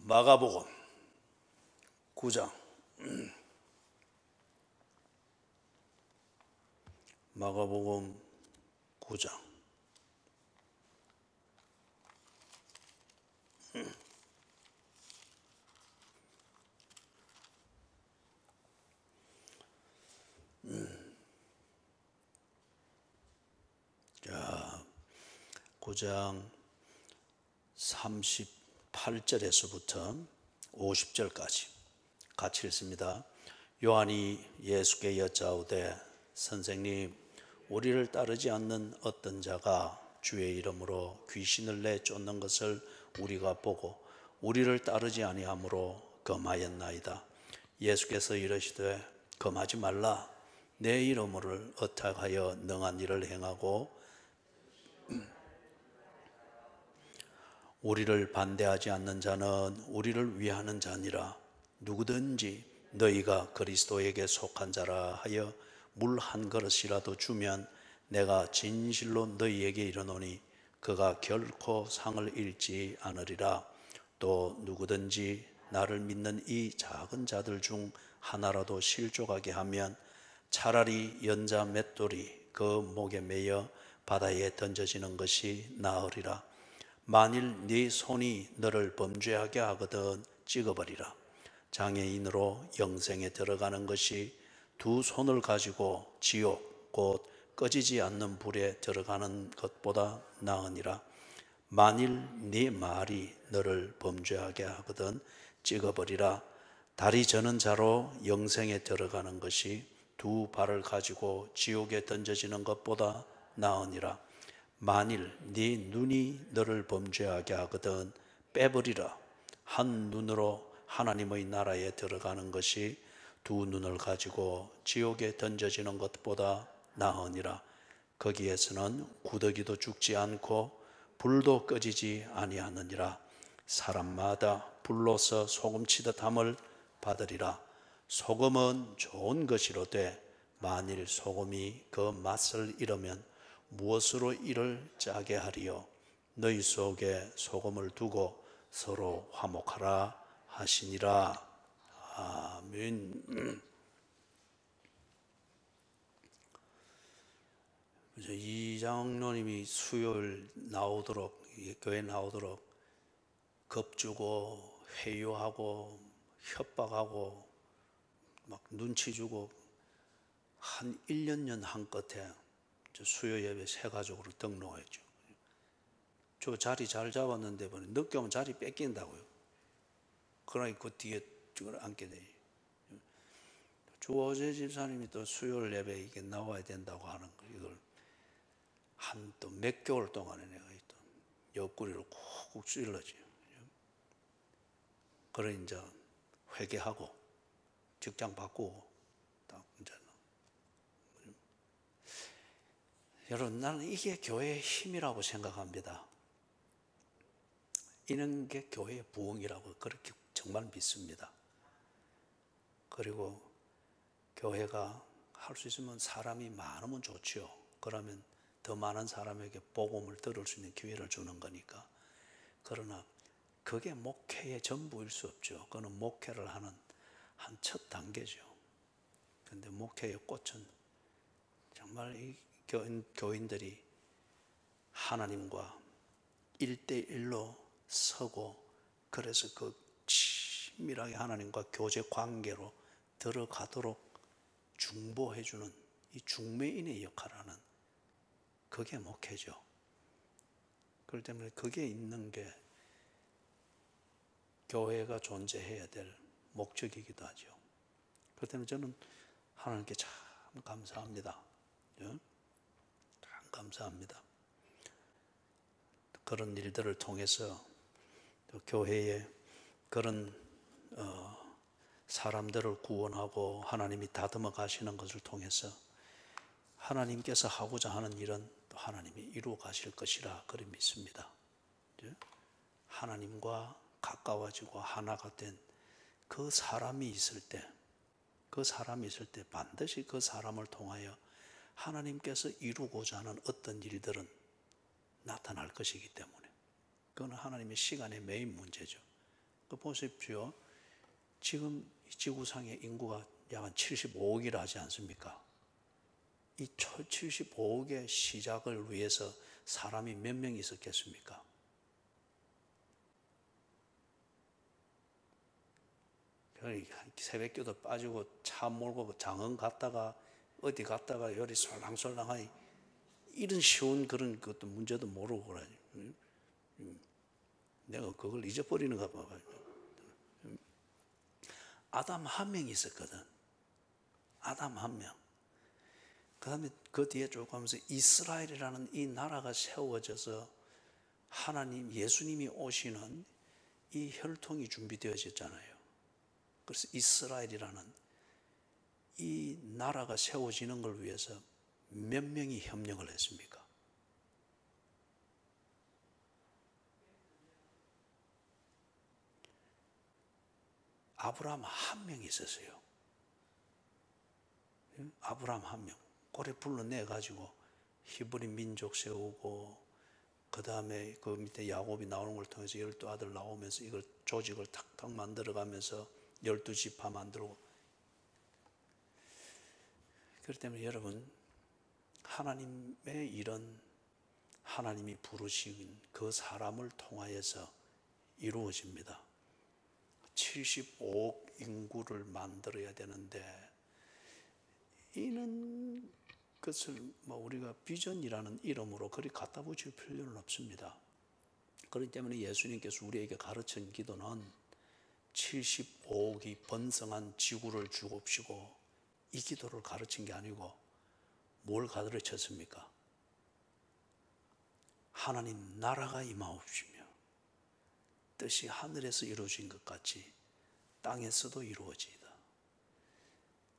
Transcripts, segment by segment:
마가복음 9장. 마가복음 9장. 자, 9장 38절에서부터 50절까지 같이 읽습니다. 요한이 예수께 여짜오되 선생님, 우리를 따르지 않는 어떤 자가 주의 이름으로 귀신을 내쫓는 것을 우리가 보고 우리를 따르지 아니하므로 금하였나이다. 예수께서 이르시되 금하지 말라. 내 이름을 어떡하여 능한 일을 행하고 우리를 반대하지 않는 자는 우리를 위하는 자니라. 누구든지 너희가 그리스도에게 속한 자라 하여 물 한 그릇이라도 주면 내가 진실로 너희에게 이르노니 그가 결코 상을 잃지 않으리라. 또 누구든지 나를 믿는 이 작은 자들 중 하나라도 실족하게 하면 차라리 연자 맷돌이 그 목에 매여 바다에 던져지는 것이 나으리라. 만일 네 손이 너를 범죄하게 하거든 찍어버리라. 장애인으로 영생에 들어가는 것이 두 손을 가지고 지옥 곧 꺼지지 않는 불에 들어가는 것보다 나으니라. 만일 네 말이 너를 범죄하게 하거든 찍어버리라. 다리 저는 자로 영생에 들어가는 것이 두 발을 가지고 지옥에 던져지는 것보다 나으니라. 만일 네 눈이 너를 범죄하게 하거든 빼버리라. 한 눈으로 하나님의 나라에 들어가는 것이 두 눈을 가지고 지옥에 던져지는 것보다 나으니라. 거기에서는 구더기도 죽지 않고 불도 꺼지지 아니하느니라. 사람마다 불로서 소금치듯 함을 받으리라. 소금은 좋은 것이로되 만일 소금이 그 맛을 잃으면 무엇으로 이를 짜게 하리요. 너희 속에 소금을 두고 서로 화목하라 하시니라. 아멘. 이 장로님이 수요일 나오도록, 교회 나오도록 겁주고 회유하고 협박하고 막 눈치 주고 한 1년 한 끝에 수요 예배 새 가족으로 등록했죠. 저 자리 잘 잡았는데 늦게 오면 자리 뺏긴다고요. 그러니 그 뒤에 앉게 돼. 주어제 집사님이 또 수요일 예배 이게 나와야 된다고 하는 거, 이걸 한 또 몇 개월 동안에 내가 또 옆구리를 쿡쿡 찔러지. 그래 이제 회개하고 직장 바꾸고 딱 이제. 여러분, 나는 이게 교회의 힘이라고 생각합니다. 이런 게 교회의 부흥이라고 그렇게 정말 믿습니다. 그리고 교회가 할 수 있으면 사람이 많으면 좋죠. 그러면 더 많은 사람에게 복음을 들을 수 있는 기회를 주는 거니까. 그러나 그게 목회의 전부일 수 없죠. 그거는 목회를 하는 한 첫 단계죠. 그런데 목회의 꽃은 정말 이 교인들이 하나님과 1대1로 서고, 그래서 그 친밀하게 하나님과 교제 관계로 들어가도록 중보해주는 이 중매인의 역할을 하는, 그게 목회죠. 그렇기 때문에 그게 있는 게 교회가 존재해야 될 목적이기도 하죠. 그렇기 때문에 저는 하나님께 참 감사합니다. 참 감사합니다. 그런 일들을 통해서 또 교회에 그런 사람들을 구원하고 하나님이 다듬어 가시는 것을 통해서 하나님께서 하고자 하는 일은 또 하나님이 이루어 가실 것이라 그리 믿습니다. 하나님과 가까워지고 하나가 된 그 사람이 있을 때, 반드시 그 사람을 통하여 하나님께서 이루고자 하는 어떤 일들은 나타날 것이기 때문에 그건 하나님의 시간에 매인 문제죠. 그 보십시오. 지금 지구상의 인구가 약 한 75억이라 하지 않습니까? 이 75억의 시작을 위해서 사람이 몇 명 있었겠습니까? 새벽기도 빠지고 차 몰고 장흥 갔다가 어디 갔다가 요리 솔랑솔랑하니 이런 쉬운 그런 것도 문제도 모르고 그러지. 내가 그걸 잊어버리는가 봐. 아담 한 명 있었거든. 아담 한 명. 그 다음에 그 뒤에 쭉 가면서 이스라엘이라는 이 나라가 세워져서 하나님, 예수님이 오시는 이 혈통이 준비되어졌잖아요. 그래서 이스라엘이라는 이 나라가 세워지는 걸 위해서 몇 명이 협력을 했습니까? 아브라함 한 명이 있었어요. 아브라함 한 명. 고래 불러내가지고 히브리 민족 세우고, 그 다음에 그 밑에 야곱이 나오는 걸 통해서 12아들 나오면서 이걸 조직을 탁탁 만들어가면서 12지파 만들고. 그렇기 때문에 여러분, 하나님의 일은 하나님이 부르신 그 사람을 통하여서 이루어집니다. 75억 인구를 만들어야 되는데, 이는 것을 우리가 비전이라는 이름으로 그리 갖다 붙일 필요는 없습니다. 그렇기 때문에 예수님께서 우리에게 가르친 기도는 75억이 번성한 지구를 주옵시고 이 기도를 가르친 게 아니고 뭘 가르쳤습니까? 하나님 나라가 임하옵시며 뜻이 하늘에서 이루어진 것 같이 땅에서도 이루어지이다.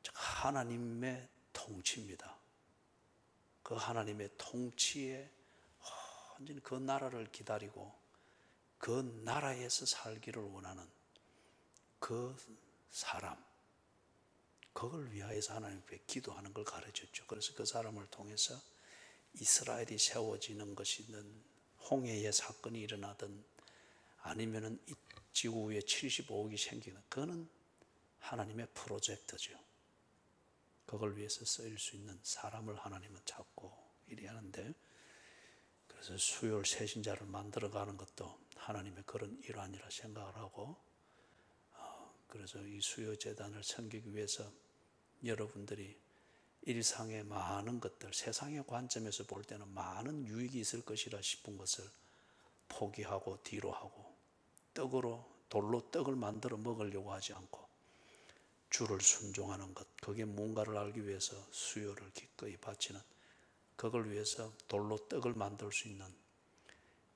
즉 하나님의 통치입니다. 그 하나님의 통치에 완전히 그 나라를 기다리고 그 나라에서 살기를 원하는 그 사람, 그걸 위하여서 하나님께 기도하는 걸 가르쳤죠. 그래서 그 사람을 통해서 이스라엘이 세워지는 것이든 홍해의 사건이 일어나든 아니면은 이 지구 위에 75억이 생기는, 그거는 하나님의 프로젝트죠. 그걸 위해서 쓰일 수 있는 사람을 하나님은 찾고 이리 하는데, 그래서 수요일 새신자를 만들어가는 것도 하나님의 그런 일환이라 생각을 하고, 그래서 이 수요재단을 섬기기 위해서 여러분들이 일상의 많은 것들, 세상의 관점에서 볼 때는 많은 유익이 있을 것이라 싶은 것을 포기하고 뒤로 하고, 돌로 떡을 만들어 먹으려고 하지 않고 주를 순종하는 것, 그게 뭔가를 알기 위해서 수요를 기꺼이 바치는, 그걸 위해서 돌로 떡을 만들 수 있는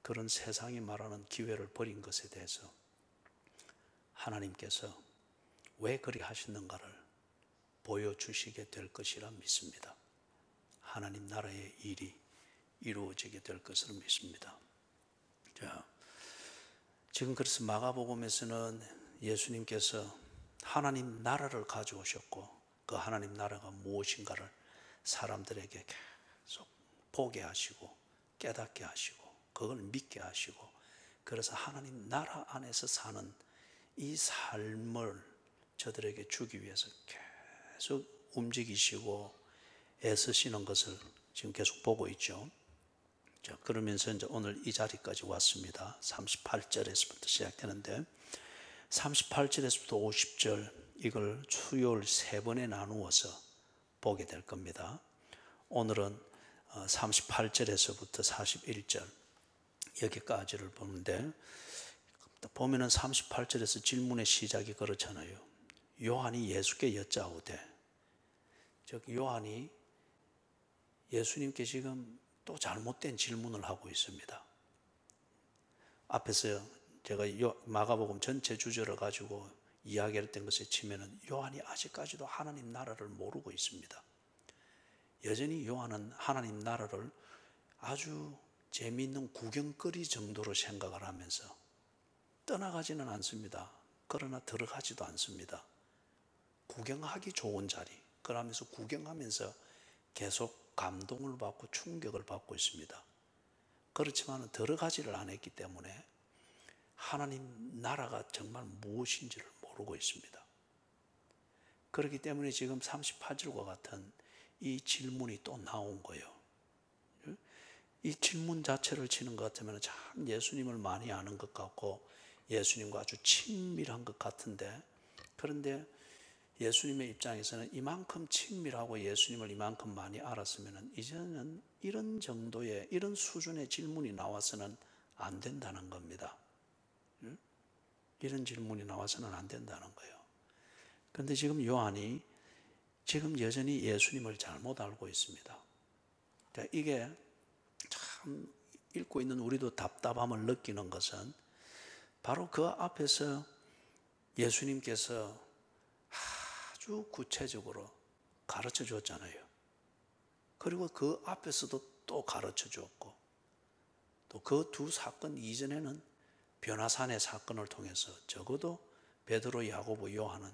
그런 세상이 말하는 기회를 버린 것에 대해서 하나님께서 왜 그리 하시는가를 보여주시게 될 것이라 믿습니다. 하나님 나라의 일이 이루어지게 될 것을 믿습니다. 자, 지금 그래서 마가복음에서는 예수님께서 하나님 나라를 가져오셨고 그 하나님 나라가 무엇인가를 사람들에게 계속 보게 하시고 깨닫게 하시고 그걸 믿게 하시고, 그래서 하나님 나라 안에서 사는 이 삶을 저들에게 주기 위해서 계속 움직이시고 애쓰시는 것을 지금 계속 보고 있죠. 자, 그러면서 이제 오늘 이 자리까지 왔습니다. 38절에서부터 시작되는데 38절에서부터 50절 이걸 수요일 3번에 나누어서 보게 될 겁니다. 오늘은 38절에서부터 41절 여기까지를 보는데, 보면은 38절에서 질문의 시작이 그렇잖아요. 요한이 예수께 여짜오되, 즉 요한이 예수님께 지금 또 잘못된 질문을 하고 있습니다. 앞에서 제가 마가복음 전체 주제를 가지고 이야기했던 것에 치면은 요한이 아직까지도 하나님 나라를 모르고 있습니다. 여전히 요한은 하나님 나라를 아주 재미있는 구경거리 정도로 생각을 하면서 떠나가지는 않습니다. 그러나 들어가지도 않습니다. 구경하기 좋은 자리, 그러면서 구경하면서 계속 감동을 받고 충격을 받고 있습니다. 그렇지만 들어가지를 않았기 때문에 하나님 나라가 정말 무엇인지를 모르고 있습니다. 그렇기 때문에 지금 38절과 같은 이 질문이 또 나온 거예요. 이 질문 자체를 치는 것 같으면 참 예수님을 많이 아는 것 같고 예수님과 아주 친밀한 것 같은데, 그런데 예수님의 입장에서는 이만큼 친밀하고 예수님을 이만큼 많이 알았으면 이제는 이런 정도의, 이런 수준의 질문이 나와서는 안 된다는 겁니다. 이런 질문이 나와서는 안 된다는 거예요. 그런데 지금 요한이 지금 여전히 예수님을 잘못 알고 있습니다. 이게 참 읽고 있는 우리도 답답함을 느끼는 것은 바로 그 앞에서 예수님께서 아주 구체적으로 가르쳐 줬잖아요. 그리고 그 앞에서도 또 가르쳐 줬고, 또 그 두 사건 이전에는 변화산의 사건을 통해서 적어도 베드로, 야고보, 요한은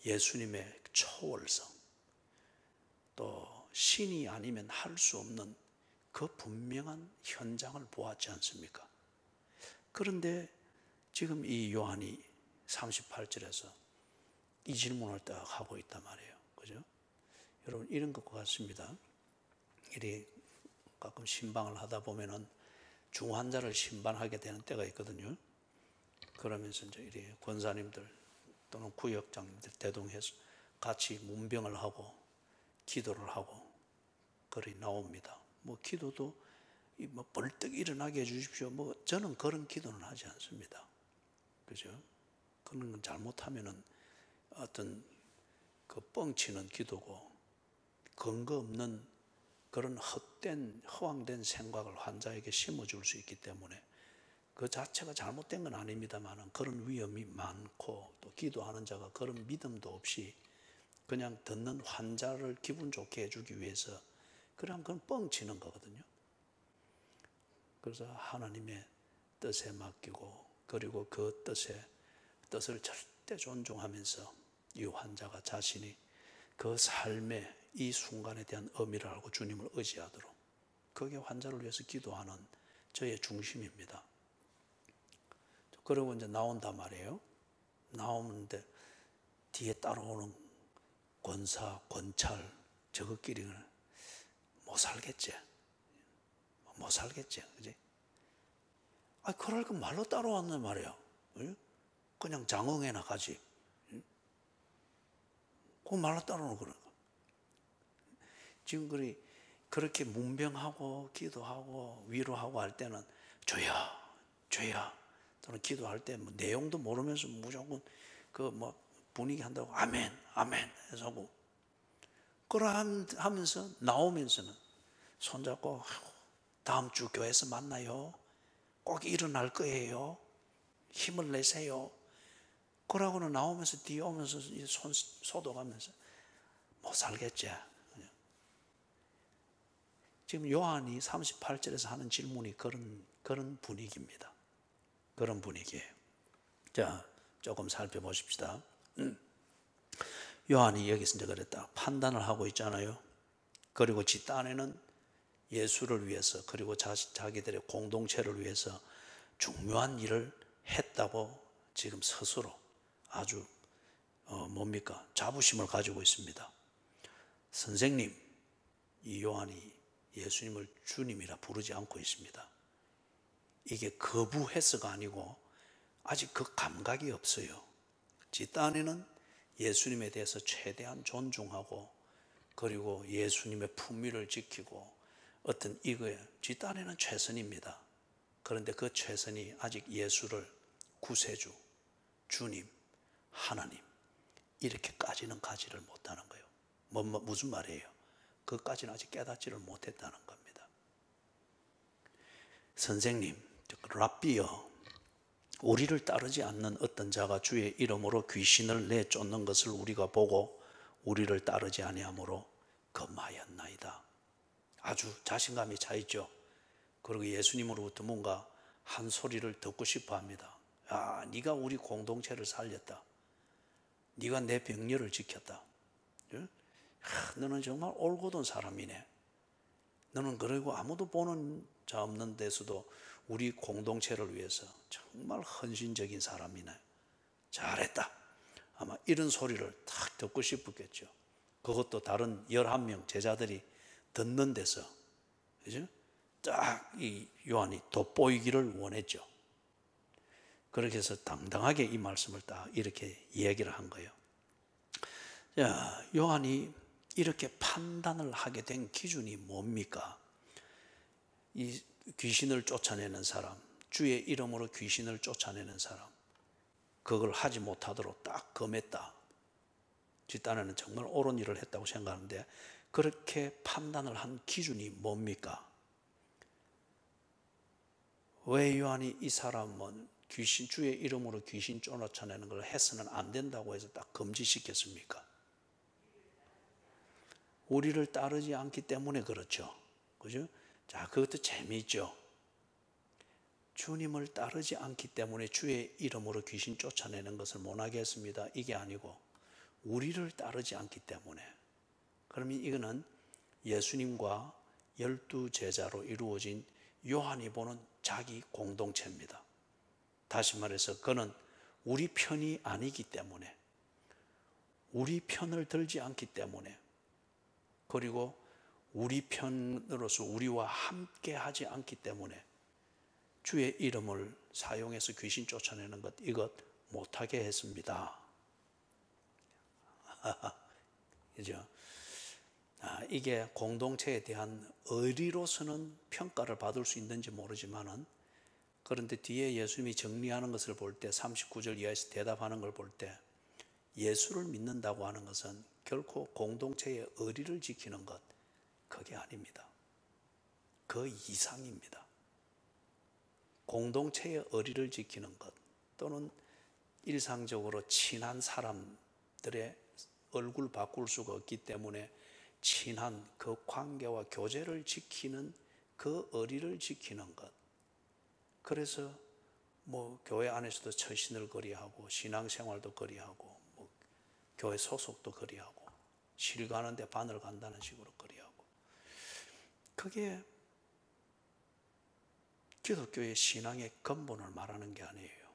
예수님의 초월성, 또 신이 아니면 할 수 없는 그 분명한 현장을 보았지 않습니까? 그런데 지금 이 요한이 38절에서 이 질문을 딱 하고 있단 말이에요. 그죠? 여러분, 이런 것과 같습니다. 이리 가끔 신방을 하다 보면은 중환자를 신방하게 되는 때가 있거든요. 그러면서 이제 이리 권사님들 또는 구역장님들 대동해서 같이 문병을 하고 기도를 하고 그리 나옵니다. 뭐 기도도 뭐 벌떡 일어나게 해주십시오. 뭐 저는 그런 기도는 하지 않습니다. 그죠? 그런 건 잘못하면은 어떤 그 뻥치는 기도고 근거 없는 그런 헛된 허황된 생각을 환자에게 심어줄 수 있기 때문에 그 자체가 잘못된 건 아닙니다만 그런 위험이 많고, 또 기도하는 자가 그런 믿음도 없이 그냥 듣는 환자를 기분 좋게 해주기 위해서 그냥 그건 뻥치는 거거든요. 그래서 하나님의 뜻에 맡기고, 그리고 그 뜻을 절대 존중하면서 이 환자가 자신이 그 삶의 이 순간에 대한 의미를 알고 주님을 의지하도록, 그게 환자를 위해서 기도하는 저의 중심입니다. 그러고 이제 나온단 말이에요. 나오는데 뒤에 따라오는 권사, 권찰, 저것끼리는 못 살겠지. 못 살겠지. 그지? 그럴 거 말로 따라왔단 말이에요. 그냥 장흥에나 가지. 그 말로 따라오는 거라. 지금 그렇게 문병하고 기도하고 위로하고 할 때는 주여, 주여, 또는 기도할 때 뭐 내용도 모르면서 무조건 그 뭐 분위기 한다고 아멘, 아멘 해서 하고, 그러면서 나오면서는 손잡고 다음 주 교회에서 만나요. 꼭 일어날 거예요. 힘을 내세요. 그러고는 나오면서 뒤에 오면서 손 소독하면서 못 살겠지. 지금 요한이 38절에서 하는 질문이 그런 분위기입니다. 그런 분위기예요. 자, 조금 살펴보십시다. 요한이 여기서 이제 그랬다. 판단을 하고 있잖아요. 그리고 지 딴에는 예수를 위해서, 그리고 자기들의 공동체를 위해서 중요한 일을 했다고 지금 스스로 아주 자부심을 가지고 있습니다. 선생님, 이 요한이 예수님을 주님이라 부르지 않고 있습니다. 이게 거부해서가 아니고 아직 그 감각이 없어요. 지 딴에는 예수님에 대해서 최대한 존중하고, 그리고 예수님의 품위를 지키고 어떤 이거에 지 딴에는 최선입니다. 그런데 그 최선이 아직 예수를 구세주, 주님, 하나님 이렇게까지는 가지를 못하는 거예요. 무슨 말이에요? 그것까지는 아직 깨닫지를 못했다는 겁니다. 선생님, 랍비여, 우리를 따르지 않는 어떤 자가 주의 이름으로 귀신을 내쫓는 것을 우리가 보고 우리를 따르지 아니하므로 금하였나이다. 아주 자신감이 차 있죠. 그리고 예수님으로부터 뭔가 한 소리를 듣고 싶어 합니다. 야, 네가 우리 공동체를 살렸다. 네가 내 병렬을 지켰다. 너는 정말 올곧은 사람이네. 너는 그리고 아무도 보는 자 없는 데서도 우리 공동체를 위해서 정말 헌신적인 사람이네. 잘했다. 아마 이런 소리를 탁 듣고 싶었겠죠. 그것도 다른 11명 제자들이 듣는 데서, 그죠? 딱 이 요한이 돋보이기를 원했죠. 그렇게 해서 당당하게 이 말씀을 딱 이렇게 이야기를 한 거예요. 자, 요한이 이렇게 판단을 하게 된 기준이 뭡니까? 이 귀신을 쫓아내는 사람, 주의 이름으로 귀신을 쫓아내는 사람, 그걸 하지 못하도록 딱 금했다. 뒷단에는 정말 옳은 일을 했다고 생각하는데, 그렇게 판단을 한 기준이 뭡니까? 왜 요한이 이 사람은 귀신, 주의 이름으로 귀신 쫓아내는 걸 해서는 안 된다고 해서 딱 금지시켰습니까? 우리를 따르지 않기 때문에 그렇죠. 그죠? 자, 그것도 재미있죠. 주님을 따르지 않기 때문에 주의 이름으로 귀신 쫓아내는 것을 못하게 했습니다. 이게 아니고 우리를 따르지 않기 때문에. 그러면 이거는 예수님과 12 제자로 이루어진 요한이 보는 자기 공동체입니다. 다시 말해서 그는 우리 편이 아니기 때문에, 우리 편을 들지 않기 때문에, 그리고 우리 편으로서 우리와 함께 하지 않기 때문에 주의 이름을 사용해서 귀신 쫓아내는 것, 이것 못하게 했습니다. 그죠? 이게 공동체에 대한 의리로서는 평가를 받을 수 있는지 모르지만은, 그런데 뒤에 예수님이 정리하는 것을 볼 때 39절 이하에서 대답하는 걸 볼 때 예수를 믿는다고 하는 것은 결코 공동체의 의리를 지키는 것, 그게 아닙니다. 그 이상입니다. 공동체의 의리를 지키는 것, 또는 일상적으로 친한 사람들의 얼굴 바꿀 수가 없기 때문에 친한 그 관계와 교제를 지키는 그 의리를 지키는 것. 그래서 뭐 교회 안에서도 처신을 거리하고 신앙생활도 거리하고 뭐 교회 소속도 거리하고 실 가는데 바늘 간다는 식으로 거리하고, 그게 기독교의 신앙의 근본을 말하는 게 아니에요.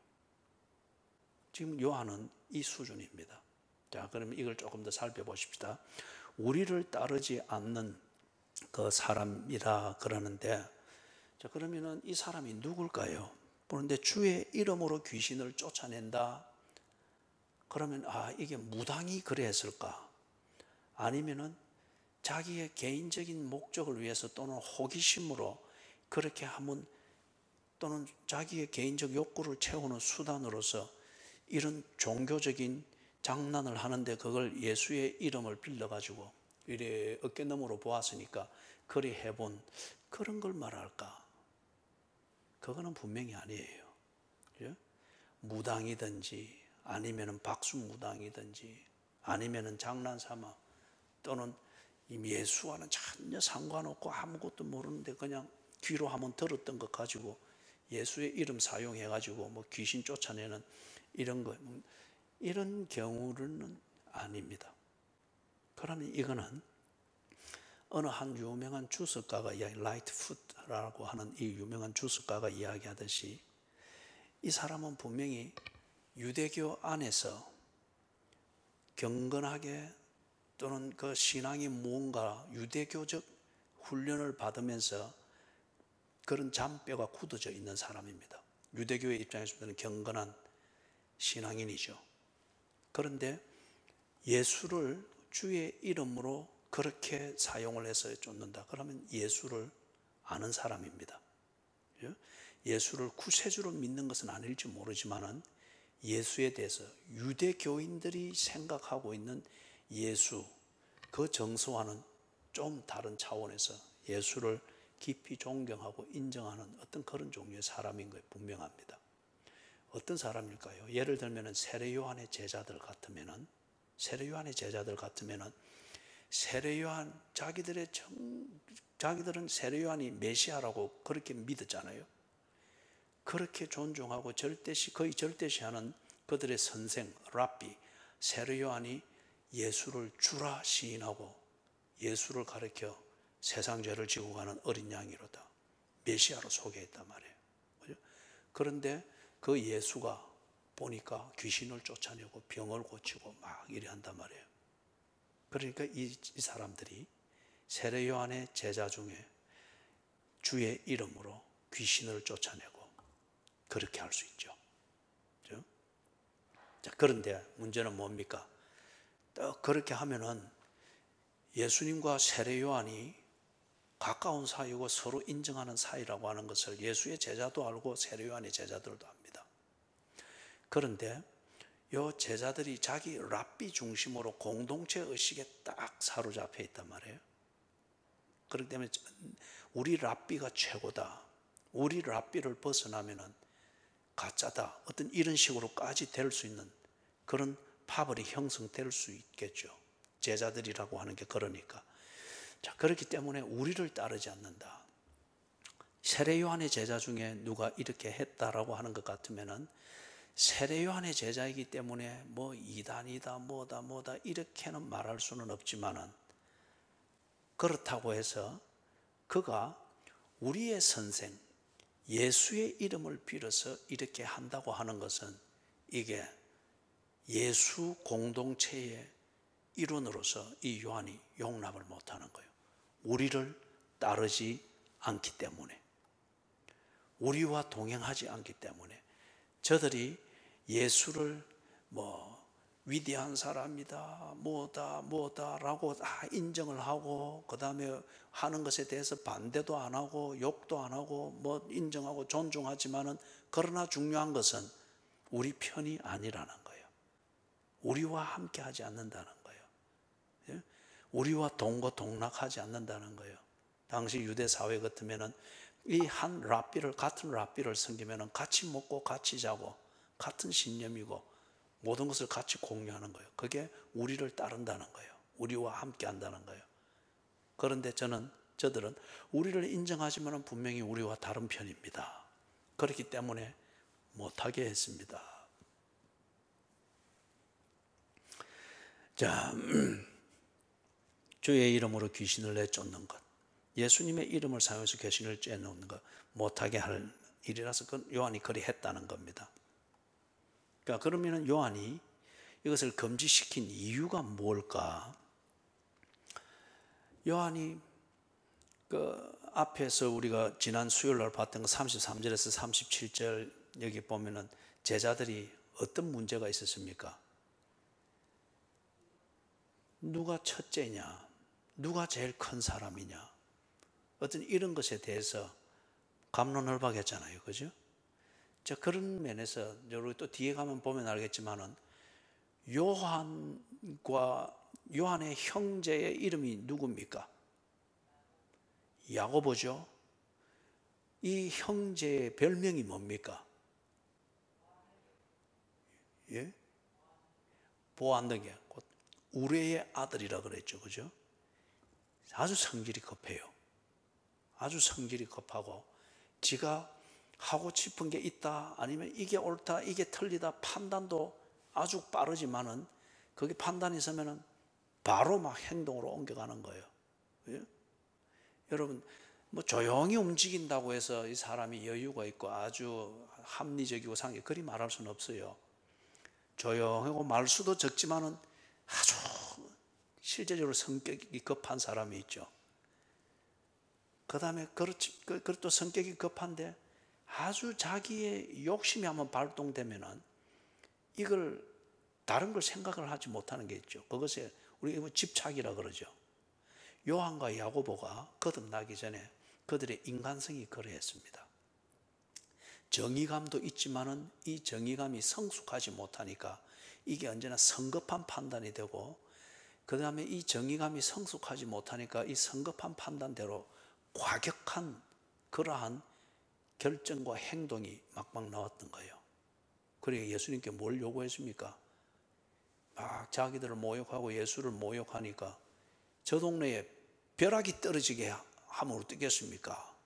지금 요한은 이 수준입니다. 자, 그러면 이걸 조금 더 살펴보십시다. 우리를 따르지 않는 그 사람이라 그러는데, 자, 그러면은 이 사람이 누굴까요? 그런데 주의 이름으로 귀신을 쫓아낸다. 그러면 이게 무당이 그래 했을까? 아니면은 자기의 개인적인 목적을 위해서 또는 호기심으로 그렇게 하면, 또는 자기의 개인적 욕구를 채우는 수단으로서 이런 종교적인 장난을 하는데 그걸 예수의 이름을 빌려가지고 이래 어깨너머로 보았으니까 그리 해본 그런 걸 말할까? 그거는 분명히 아니에요. 그죠? 무당이든지 아니면은 박수무당이든지 아니면은 장난삼아, 또는 예수와는 전혀 상관없고 아무것도 모르는데 그냥 귀로 한번 들었던 것 가지고 예수의 이름 사용해가지고 뭐 귀신 쫓아내는 이런 거, 이런 경우는 아닙니다. 그러면 이거는 어느 한 유명한 주석가가 라이트푸트라고 하는 이 유명한 주석가가 이야기하듯이, 이 사람은 분명히 유대교 안에서 경건하게 또는 그 신앙이 무언가 유대교적 훈련을 받으면서 그런 잔뼈가 굳어져 있는 사람입니다. 유대교의 입장에서는 경건한 신앙인이죠. 그런데 예수를 주의 이름으로 그렇게 사용을 해서 쫓는다. 그러면 예수를 아는 사람입니다. 예수를 구세주로 믿는 것은 아닐지 모르지만은 예수에 대해서 유대교인들이 생각하고 있는 예수, 그 정서와는 좀 다른 차원에서 예수를 깊이 존경하고 인정하는 어떤 그런 종류의 사람인 것이 분명합니다. 어떤 사람일까요? 예를 들면 세례 요한의 제자들 같으면은, 세례 요한 자기들은 세례 요한이 메시아라고 그렇게 믿었잖아요. 그렇게 존중하고 거의 절대시하는 그들의 선생 랍비 세례 요한이 예수를 주라 시인하고 예수를 가르쳐 세상 죄를 지고 가는 어린 양이로다. 메시아로 소개했단 말이에요. 그죠? 그런데 그 예수가 보니까 귀신을 쫓아내고 병을 고치고 막 이래 한단 말이에요. 그러니까 이 사람들이 세례 요한의 제자 중에 주의 이름으로 귀신을 쫓아내고 그렇게 할 수 있죠. 그죠? 자, 그런데 문제는 뭡니까? 또 그렇게 하면은 예수님과 세례 요한이 가까운 사이고 서로 인정하는 사이라고 하는 것을 예수의 제자도 알고 세례 요한의 제자들도 압니다. 그런데 이 제자들이 자기 랍비 중심으로 공동체 의식에 딱 사로잡혀 있단 말이에요. 그렇기 때문에 우리 랍비가 최고다. 우리 랍비를 벗어나면은 가짜다. 어떤 이런 식으로까지 될 수 있는 그런 파벌이 형성될 수 있겠죠. 제자들이라고 하는 게 그러니까. 자, 그렇기 때문에 우리를 따르지 않는다. 세례 요한의 제자 중에 누가 이렇게 했다라고 하는 것 같으면은 세례 요한의 제자이기 때문에 뭐 이단이다 뭐다 이렇게는 말할 수는 없지만은 그렇다고 해서 그가 우리의 선생 예수의 이름을 빌어서 이렇게 한다고 하는 것은 이게 예수 공동체의 일원으로서 이 요한이 용납을 못하는 거예요. 우리를 따르지 않기 때문에, 우리와 동행하지 않기 때문에 저들이 예수를 뭐 위대한 사람이다 뭐다라고 다 인정을 하고 그 다음에 하는 것에 대해서 반대도 안 하고 욕도 안 하고 뭐 인정하고 존중하지만은 그러나 중요한 것은 우리 편이 아니라는 거예요. 우리와 함께 하지 않는다는 거예요. 예? 우리와 동거동락하지 않는다는 거예요. 당시 유대 사회 같으면은 이 한 랍비를 같은 랍비를 섬기면은 같이 먹고 같이 자고 같은 신념이고 모든 것을 같이 공유하는 거예요. 그게 우리를 따른다는 거예요. 우리와 함께 한다는 거예요. 그런데 저들은 우리를 인정하지만 분명히 우리와 다른 편입니다. 그렇기 때문에 못하게 했습니다. 자, 주의 이름으로 귀신을 내쫓는 것, 예수님의 이름을 사용해서 귀신을 쫓는 것 못하게 할 일이라서 요한이 그리 했다는 겁니다. 그러니까 그러면 요한이 이것을 금지시킨 이유가 뭘까? 요한이 그 앞에서 우리가 지난 수요일 날 봤던 거 33절에서 37절 여기 보면은 제자들이 어떤 문제가 있었습니까? 누가 첫째냐? 누가 제일 큰 사람이냐? 어떤 이런 것에 대해서 갑론을박했잖아요. 그죠? 자, 그런 면에서 여러분 또 뒤에 가면 보면 알겠지만은 요한의 형제의 이름이 누굽니까? 야고보죠. 이 형제의 별명이 뭡니까? 예? 보아너게 곧 우레의 아들이라 그랬죠. 그죠? 아주 성질이 급해요. 아주 성질이 급하고 지가 하고 싶은 게 있다 아니면 이게 옳다 이게 틀리다 판단도 아주 빠르지만은 거기 판단이 있으면은 바로 막 행동으로 옮겨가는 거예요. 예? 여러분 뭐 조용히 움직인다고 해서 이 사람이 여유가 있고 아주 합리적이고 그리 말할 수는 없어요. 조용하고 말수도 적지만은 아주 실제적으로 성격이 급한 사람이 있죠. 그 다음에 그것도 성격이 급한데 아주 자기의 욕심이 한번 발동되면은 이걸 다른 걸 생각을 하지 못하는 게 있죠. 그것에 우리가 집착이라 그러죠. 요한과 야고보가 거듭나기 전에 그들의 인간성이 그러했습니다. 정의감도 있지만은 이 정의감이 성숙하지 못하니까 이게 언제나 성급한 판단이 되고 그 다음에 이 정의감이 성숙하지 못하니까 이 성급한 판단대로 과격한 그러한 결정과 행동이 막막 나왔던 거예요. 그러니까 예수님께 뭘 요구했습니까? 막 자기들을 모욕하고 예수를 모욕하니까 저 동네에 벼락이 떨어지게 하면 어떻겠습니까?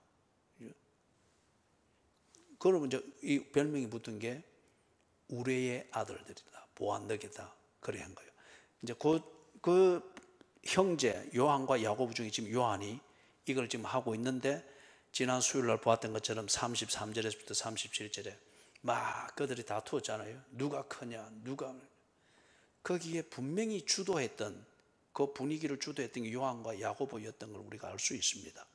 그러면 이제 이 별명이 붙은 게 우레의 아들들이다, 보아너게다 그래 한 거예요. 이제 그 형제 요한과 야고보 중에 지금 요한이 이걸 지금 하고 있는데 지난 수요일 날 보았던 것처럼 33절에서부터 37절에 막 그들이 다투었잖아요. 누가 크냐, 누가. 거기에 분명히 주도했던, 그 분위기를 주도했던 게 요한과 야고보였던 걸 우리가 알 수 있습니다.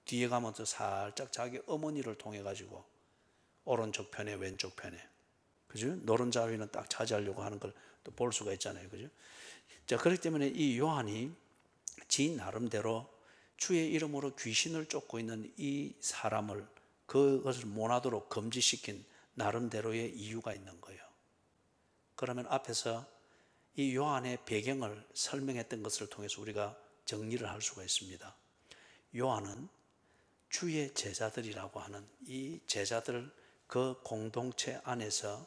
뒤에 가면서 살짝 자기 어머니를 통해 가지고 오른쪽 편에 왼쪽 편에, 그죠? 노른자위는 딱 차지하려고 하는 걸 또 볼 수가 있잖아요, 그죠? 자, 그렇기 때문에 이 요한이 지 나름대로 주의 이름으로 귀신을 쫓고 있는 이 사람을, 그것을 못하도록 금지시킨 나름대로의 이유가 있는 거예요. 그러면 앞에서 이 요한의 배경을 설명했던 것을 통해서 우리가 정리를 할 수가 있습니다. 요한은 주의 제자들이라고 하는 이 제자들, 그 공동체 안에서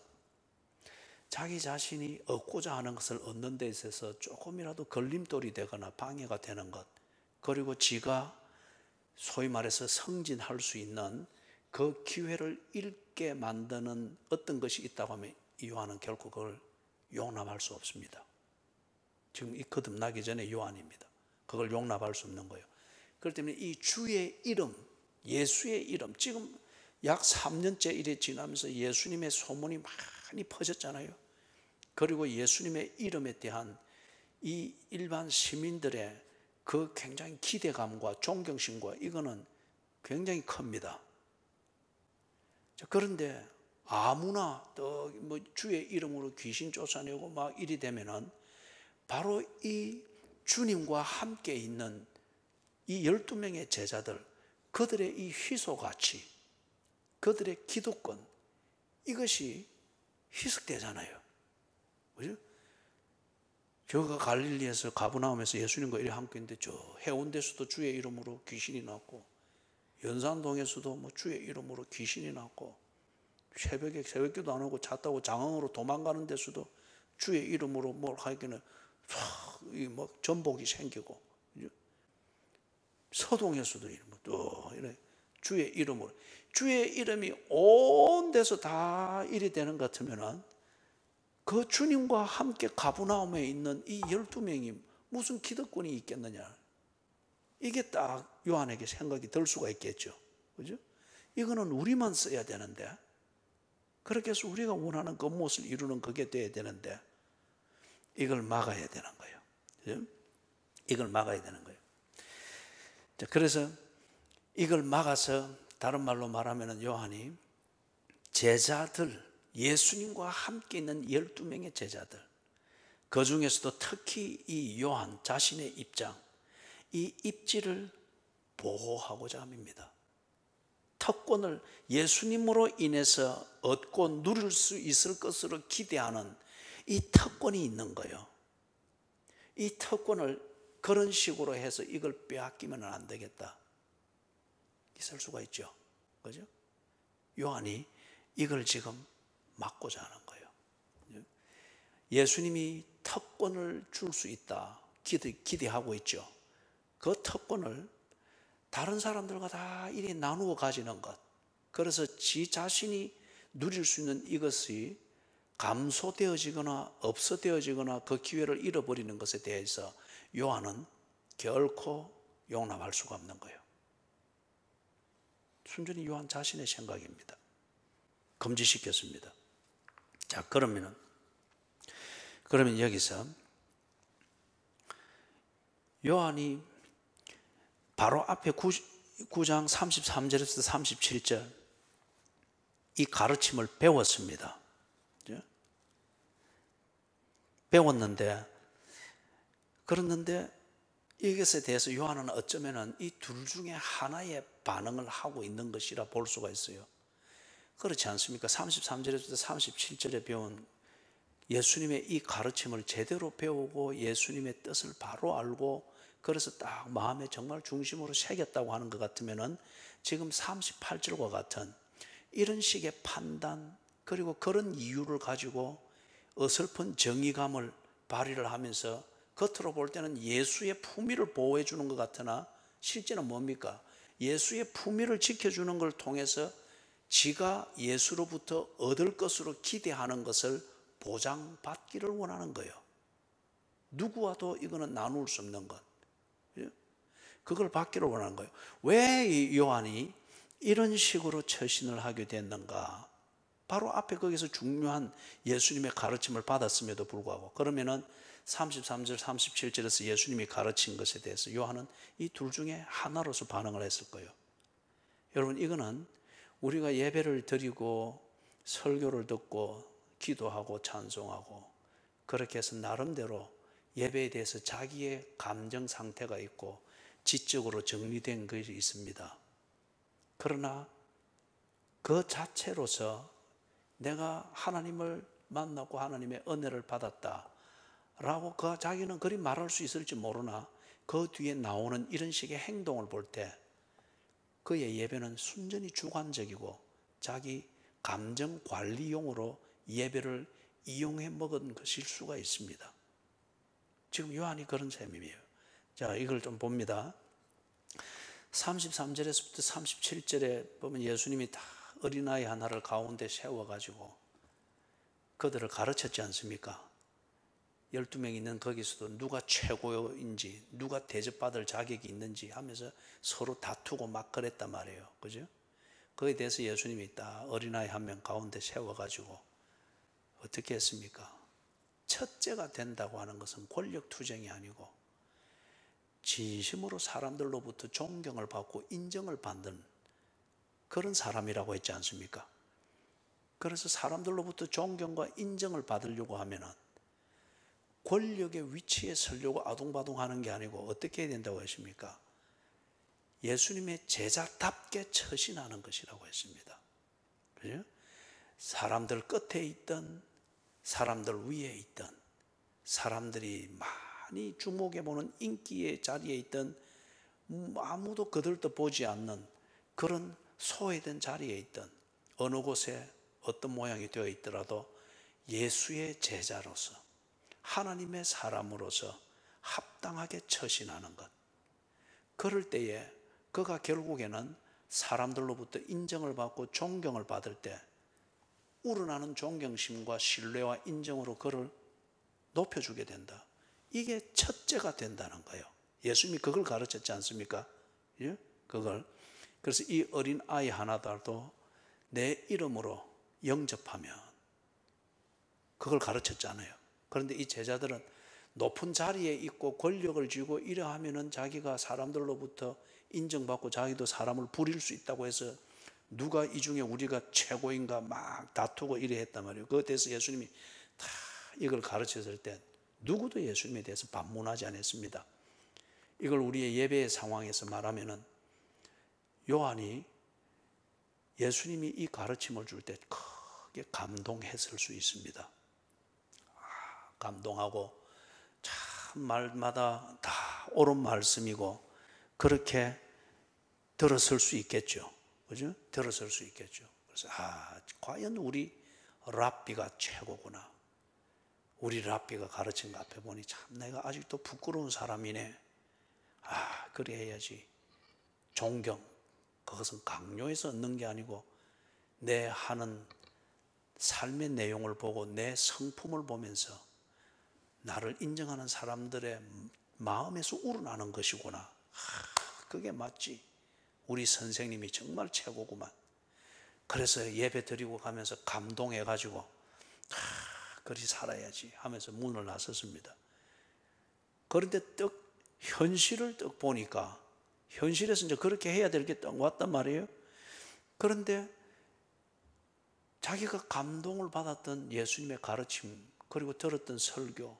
자기 자신이 얻고자 하는 것을 얻는 데 있어서 조금이라도 걸림돌이 되거나 방해가 되는 것, 그리고 지가 소위 말해서 승진할 수 있는 그 기회를 잃게 만드는 어떤 것이 있다고 하면 이 요한은 결코 그걸 용납할 수 없습니다. 지금 이 거듭나기 전에 요한입니다. 그걸 용납할 수 없는 거예요. 그렇기 때문에 이 주의 이름, 예수의 이름, 지금 약 3년째 일이 지나면서 예수님의 소문이 많이 퍼졌잖아요. 그리고 예수님의 이름에 대한 이 일반 시민들의 그 굉장히 기대감과 존경심과 이거는 굉장히 큽니다. 그런데 아무나 또 뭐 주의 이름으로 귀신 쫓아내고 막 이리 되면은 바로 이 주님과 함께 있는 이 12명의 제자들, 그들의 이 희소가치, 그들의 기도권, 이것이 희석되잖아요. 그죠? 저가 갈릴리에서 가버나움에서 예수님과 이렇게 함께 있는데 저 해운대에서도 주의 이름으로 귀신이 났고, 연산동에서도 뭐 주의 이름으로 귀신이 났고, 새벽에 새벽기도 안 하고 차 타고 장흥으로 도망가는 데서도 주의 이름으로 뭘 하기는 뭐 전복이 생기고, 그죠? 서동에서도 또 이래 주의 이름으로, 주의 이름이 온 데서 다 일이 되는 것 같으면은 그 주님과 함께 가버나움에 있는 이 12명이 무슨 기득권이 있겠느냐, 이게 딱 요한에게 생각이 들 수가 있겠죠. 그죠? 이거는 우리만 써야 되는데, 그렇게 해서 우리가 원하는 겉모습을 이루는 그게 돼야 되는데 이걸 막아야 되는 거예요. 그죠? 이걸 막아야 되는 거예요. 자, 그래서 이걸 막아서 다른 말로 말하면 요한이 제자들, 예수님과 함께 있는 12명의 제자들, 그 중에서도 특히 이 요한 자신의 입장, 이 입지를 보호하고자 합니다. 특권을 예수님으로 인해서 얻고 누릴 수 있을 것으로 기대하는 이 특권이 있는 거예요. 이 특권을 그런 식으로 해서 이걸 빼앗기면 안 되겠다, 있을 수가 있죠. 그죠? 요한이 이걸 지금 막고자 하는 거예요. 예수님이 특권을 줄 수 있다 기대하고 있죠. 그 특권을 다른 사람들과 다 이리 나누어 가지는 것, 그래서 지 자신이 누릴 수 있는 이것이 감소되어지거나 없어되어지거나 그 기회를 잃어버리는 것에 대해서 요한은 결코 용납할 수가 없는 거예요. 순전히 요한 자신의 생각입니다. 금지시켰습니다. 자, 그러면 여기서 요한이 바로 앞에 9장 33절에서 37절 이 가르침을 배웠습니다. 배웠는데, 그랬는데 이것에 대해서 요한은 어쩌면 이 둘 중에 하나의 반응을 하고 있는 것이라 볼 수가 있어요. 그렇지 않습니까? 33절에서 37절에 배운 예수님의 이 가르침을 제대로 배우고 예수님의 뜻을 바로 알고, 그래서 딱 마음에 정말 중심으로 새겼다고 하는 것 같으면은 지금 38절과 같은 이런 식의 판단, 그리고 그런 이유를 가지고 어설픈 정의감을 발휘를 하면서 겉으로 볼 때는 예수의 품위를 보호해 주는 것 같으나 실제는 뭡니까? 예수의 품위를 지켜주는 걸 통해서 지가 예수로부터 얻을 것으로 기대하는 것을 보장받기를 원하는 거예요. 누구와도 이거는 나눌 수 없는 것. 그걸 받기를 원하는 거예요. 왜 이 요한이 이런 식으로 처신을 하게 됐는가? 바로 앞에 거기서 중요한 예수님의 가르침을 받았음에도 불구하고, 그러면은 33절 37절에서 예수님이 가르친 것에 대해서 요한은 이 둘 중에 하나로서 반응을 했을 거예요. 여러분, 이거는 우리가 예배를 드리고 설교를 듣고 기도하고 찬송하고 그렇게 해서 나름대로 예배에 대해서 자기의 감정 상태가 있고 지적으로 정리된 것이 있습니다. 그러나 그 자체로서 내가 하나님을 만나고 하나님의 은혜를 받았다라고 자기는 그리 말할 수 있을지 모르나 그 뒤에 나오는 이런 식의 행동을 볼 때 그의 예배는 순전히 주관적이고 자기 감정 관리용으로 예배를 이용해 먹은 것일 수가 있습니다. 지금 요한이 그런 셈이에요. 자, 이걸 좀 봅니다. 33절에서부터 37절에 보면 예수님이 다 어린아이 하나를 가운데 세워가지고 그들을 가르쳤지 않습니까? 12명 있는 거기서도 누가 최고인지, 누가 대접받을 자격이 있는지 하면서 서로 다투고 막 그랬단 말이에요. 그죠? 거기에 대해서 예수님이 딱 어린아이 한 명 가운데 세워가지고 어떻게 했습니까? 첫째가 된다고 하는 것은 권력 투쟁이 아니고 진심으로 사람들로부터 존경을 받고 인정을 받는 그런 사람이라고 했지 않습니까? 그래서 사람들로부터 존경과 인정을 받으려고 하면은 권력의 위치에 서려고 아둥바둥하는 게 아니고 어떻게 해야 된다고 했습니까? 예수님의 제자답게 처신하는 것이라고 했습니다. 그죠? 사람들 끝에 있던 사람들 위에 있던 사람들이 많이 주목해보는 인기의 자리에 있던 아무도 그들도 보지 않는 그런 소외된 자리에 있던 어느 곳에 어떤 모양이 되어 있더라도 예수의 제자로서 하나님의 사람으로서 합당하게 처신하는 것, 그럴 때에 그가 결국에는 사람들로부터 인정을 받고 존경을 받을 때 우러나는 존경심과 신뢰와 인정으로 그를 높여주게 된다. 이게 첫째가 된다는 거예요. 예수님이 그걸 가르쳤지 않습니까? 예? 그걸. 그래서 이 어린 아이 하나도 내 이름으로 영접하면 그걸 가르쳤잖아요. 그런데 이 제자들은 높은 자리에 있고 권력을 쥐고 이러하면은 자기가 사람들로부터 인정받고 자기도 사람을 부릴 수 있다고 해서 누가 이 중에 우리가 최고인가 막 다투고 이래 했단 말이에요. 그것에 대해서 예수님이 다 이걸 가르쳤을 때 누구도 예수님에 대해서 반문하지 않았습니다. 이걸 우리의 예배의 상황에서 말하면은 요한이 예수님이 이 가르침을 줄 때 크게 감동했을 수 있습니다. 감동하고 참 말마다 다 옳은 말씀이고 그렇게 들었을 수 있겠죠. 그죠? 들었을 수 있겠죠. 그래서 과연 우리 랍비가 최고구나. 우리 랍비가 가르친 거 앞에 보니 참 내가 아직도 부끄러운 사람이네. 그래 해야지. 존경, 그것은 강요해서 얻는 게 아니고 내 하는 삶의 내용을 보고 내 성품을 보면서 나를 인정하는 사람들의 마음에서 우러나는 것이구나. 그게 맞지. 우리 선생님이 정말 최고구만. 그래서 예배 드리고 가면서 감동해가지고 그리 살아야지 하면서 문을 나섰습니다. 그런데 현실을 보니까 현실에서 이제 그렇게 해야 될 게 딱 왔단 말이에요. 그런데 자기가 감동을 받았던 예수님의 가르침 그리고 들었던 설교,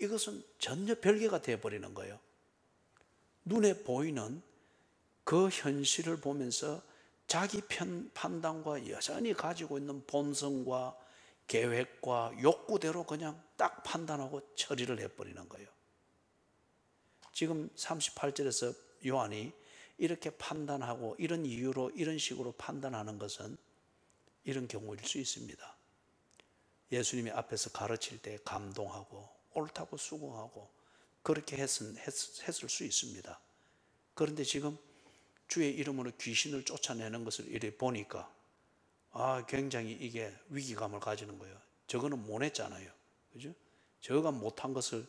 이것은 전혀 별개가 되어버리는 거예요. 눈에 보이는 그 현실을 보면서 자기 판단과 여전히 가지고 있는 본성과 계획과 욕구대로 그냥 딱 판단하고 처리를 해버리는 거예요. 지금 38절에서 요한이 이렇게 판단하고 이런 이유로 이런 식으로 판단하는 것은 이런 경우일 수 있습니다. 예수님이 앞에서 가르칠 때 감동하고 옳다고 수긍하고 그렇게 했을 수 있습니다. 그런데 지금 주의 이름으로 귀신을 쫓아내는 것을 이렇게 보니까 굉장히 이게 위기감을 가지는 거예요. 저거는 못 했잖아요. 그죠? 저가 못한 것을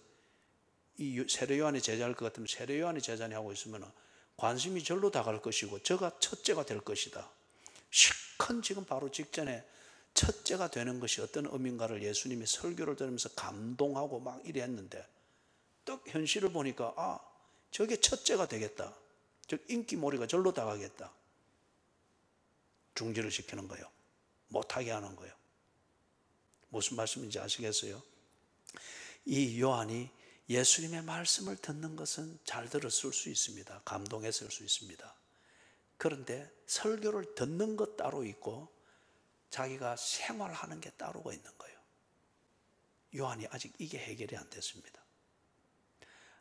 이 세례 요한의 제자일 것 같으면 세례 요한의 제자니 하고 있으면 관심이 절로 다 갈 것이고 저가 첫째가 될 것이다. 시큰 지금 바로 직전에 첫째가 되는 것이 어떤 의미인가를 예수님이 설교를 들으면서 감동하고 막 이래 했는데 딱 현실을 보니까 저게 첫째가 되겠다. 즉 인기몰이가 절로 다 가겠다. 중지를 시키는 거예요. 못하게 하는 거예요. 무슨 말씀인지 아시겠어요? 이 요한이 예수님의 말씀을 듣는 것은 잘 들었을 수 있습니다. 감동했을 수 있습니다. 그런데 설교를 듣는 것 따로 있고 자기가 생활하는 게 따로가 있는 거예요. 요한이 아직 이게 해결이 안 됐습니다.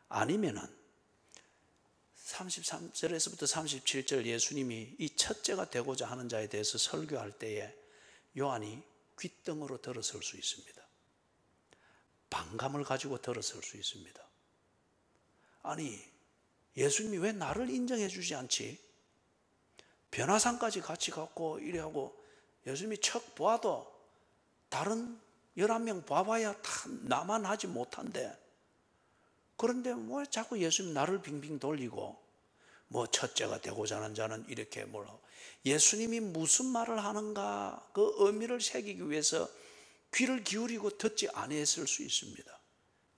아니면은 33절에서부터 37절 예수님이 이 첫째가 되고자 하는 자에 대해서 설교할 때에 요한이 귓등으로 들었을 수 있습니다. 반감을 가지고 들었을 수 있습니다. 아니, 예수님이 왜 나를 인정해 주지 않지? 변화산까지 같이 갔고 이래 하고 예수님이 척 보아도 다른 11명 봐봐야 다 나만 하지 못한데, 그런데 뭐 자꾸 예수님 나를 빙빙 돌리고 뭐 첫째가 되고자 하는 자는 이렇게 뭐라고, 예수님이 무슨 말을 하는가 그 의미를 새기기 위해서 귀를 기울이고 듣지 아니했을 수 있습니다.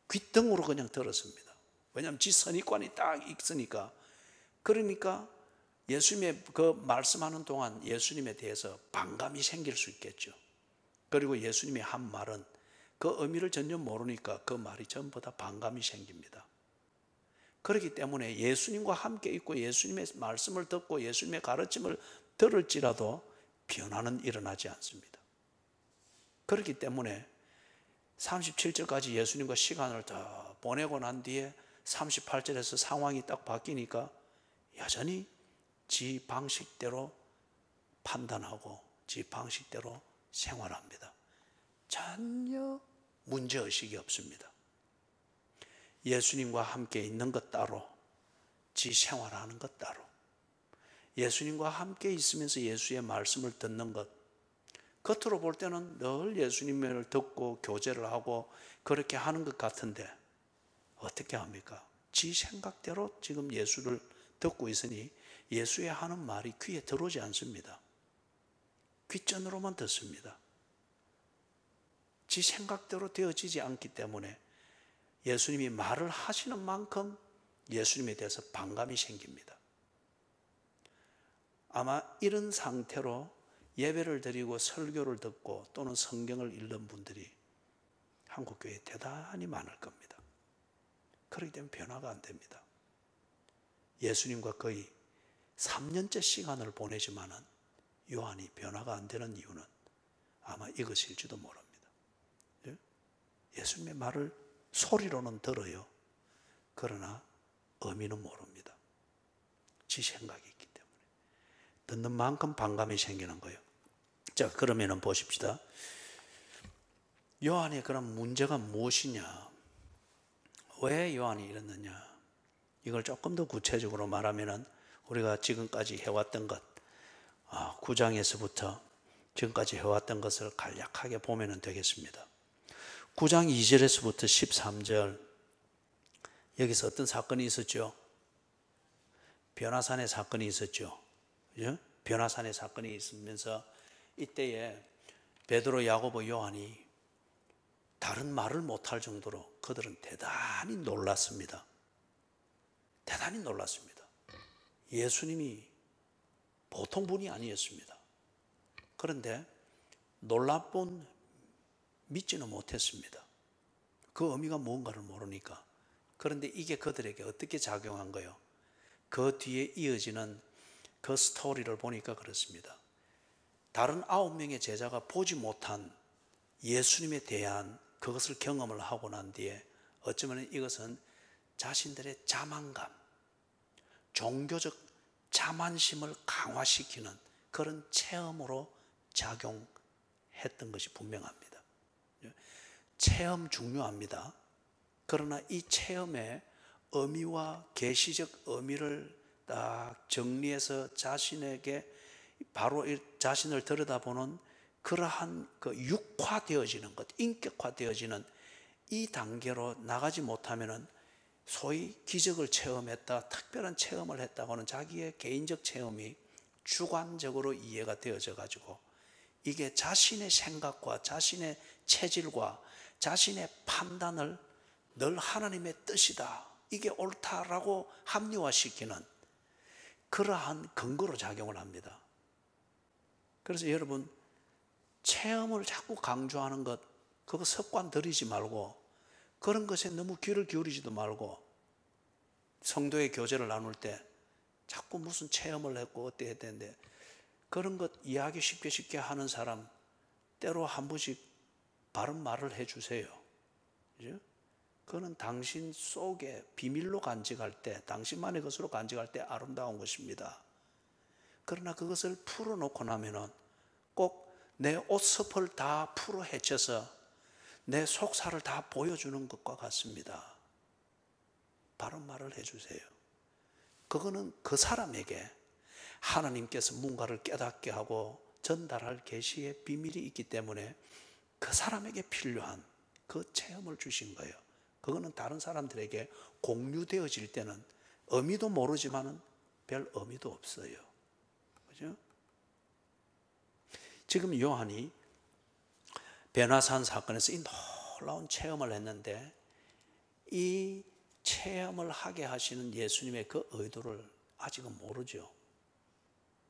귓등으로 그냥 들었습니다. 왜냐하면 지 선입관이 딱 있으니까. 그러니까 예수님의 그 말씀하는 동안 예수님에 대해서 반감이 생길 수 있겠죠. 그리고 예수님이 한 말은 그 의미를 전혀 모르니까 그 말이 전부 다 반감이 생깁니다. 그렇기 때문에 예수님과 함께 있고 예수님의 말씀을 듣고 예수님의 가르침을 들을지라도 변화는 일어나지 않습니다. 그렇기 때문에 37절까지 예수님과 시간을 더 보내고 난 뒤에 38절에서 상황이 딱 바뀌니까 여전히 지 방식대로 판단하고 지 방식대로 생활합니다. 전혀 문제의식이 없습니다. 예수님과 함께 있는 것 따로, 지 생활하는 것 따로, 예수님과 함께 있으면서 예수의 말씀을 듣는 것, 겉으로 볼 때는 늘 예수님을 듣고 교제를 하고 그렇게 하는 것 같은데 어떻게 합니까? 지 생각대로 지금 예수를 듣고 있으니 예수의 하는 말이 귀에 들어오지 않습니다. 귓전으로만 듣습니다. 지 생각대로 되어지지 않기 때문에 예수님이 말을 하시는 만큼 예수님에 대해서 반감이 생깁니다. 아마 이런 상태로 예배를 드리고 설교를 듣고 또는 성경을 읽는 분들이 한국교회에 대단히 많을 겁니다. 그렇기 때문에 변화가 안 됩니다. 예수님과 거의 3년째 시간을 보내지만은 요한이 변화가 안 되는 이유는 아마 이것일지도 모릅니다. 예수님의 말을 소리로는 들어요. 그러나 의미는 모릅니다. 지 생각이 있기 때문에. 듣는 만큼 반감이 생기는 거예요. 자, 그러면은 보십시다. 요한의 그런 문제가 무엇이냐? 왜 요한이 이랬느냐? 이걸 조금 더 구체적으로 말하면은 우리가 지금까지 해왔던 것, 9장에서부터 지금까지 해왔던 것을 간략하게 보면 되겠습니다. 9장 2절에서부터 13절, 여기서 어떤 사건이 있었죠? 변화산의 사건이 있었죠. 그죠? 변화산의 사건이 있으면서 이때에 베드로, 야고보, 요한이 다른 말을 못할 정도로 그들은 대단히 놀랐습니다. 대단히 놀랐습니다. 예수님이 보통 분이 아니었습니다. 그런데 놀랄 뿐 믿지는 못했습니다. 그 의미가 뭔가를 모르니까. 그런데 이게 그들에게 어떻게 작용한 거예요? 그 뒤에 이어지는 그 스토리를 보니까 그렇습니다. 다른 9명의 제자가 보지 못한 예수님에 대한 그것을 경험을 하고 난 뒤에 어쩌면 이것은 자신들의 자만감, 종교적 자만심을 강화시키는 그런 체험으로 작용했던 것이 분명합니다. 체험 중요합니다. 그러나 이 체험의 의미와 계시적 의미를 딱 정리해서 자신에게 바로 자신을 들여다보는 그러한 그 육화되어지는 것, 인격화되어지는 이 단계로 나가지 못하면은 소위 기적을 체험했다, 특별한 체험을 했다고 하는 자기의 개인적 체험이 주관적으로 이해가 되어져 가지고 이게 자신의 생각과 자신의 체질과 자신의 판단을 늘 하나님의 뜻이다, 이게 옳다라고 합리화시키는 그러한 근거로 작용을 합니다. 그래서 여러분, 체험을 자꾸 강조하는 것, 그거 습관 들이지 말고 그런 것에 너무 귀를 기울이지도 말고, 성도의 교제를 나눌 때 자꾸 무슨 체험을 했고 어때 했는데 그런 것 이야기 쉽게 하는 사람 때로 한 번씩 바른 말을 해주세요. 그죠? 그거는 당신 속에 비밀로 간직할 때, 당신만의 것으로 간직할 때 아름다운 것입니다. 그러나 그것을 풀어놓고 나면은 꼭 내 옷섭을 다 풀어 헤쳐서 내 속살을 다 보여주는 것과 같습니다. 바른 말을 해주세요. 그거는 그 사람에게 하나님께서 뭔가를 깨닫게 하고 전달할 계시의 비밀이 있기 때문에 그 사람에게 필요한 그 체험을 주신 거예요. 그거는 다른 사람들에게 공유되어질 때는 의미도 모르지만은 별 의미도 없어요. 그죠? 지금 요한이 변화산 사건에서 이 놀라운 체험을 했는데 이 체험을 하게 하시는 예수님의 그 의도를 아직은 모르죠.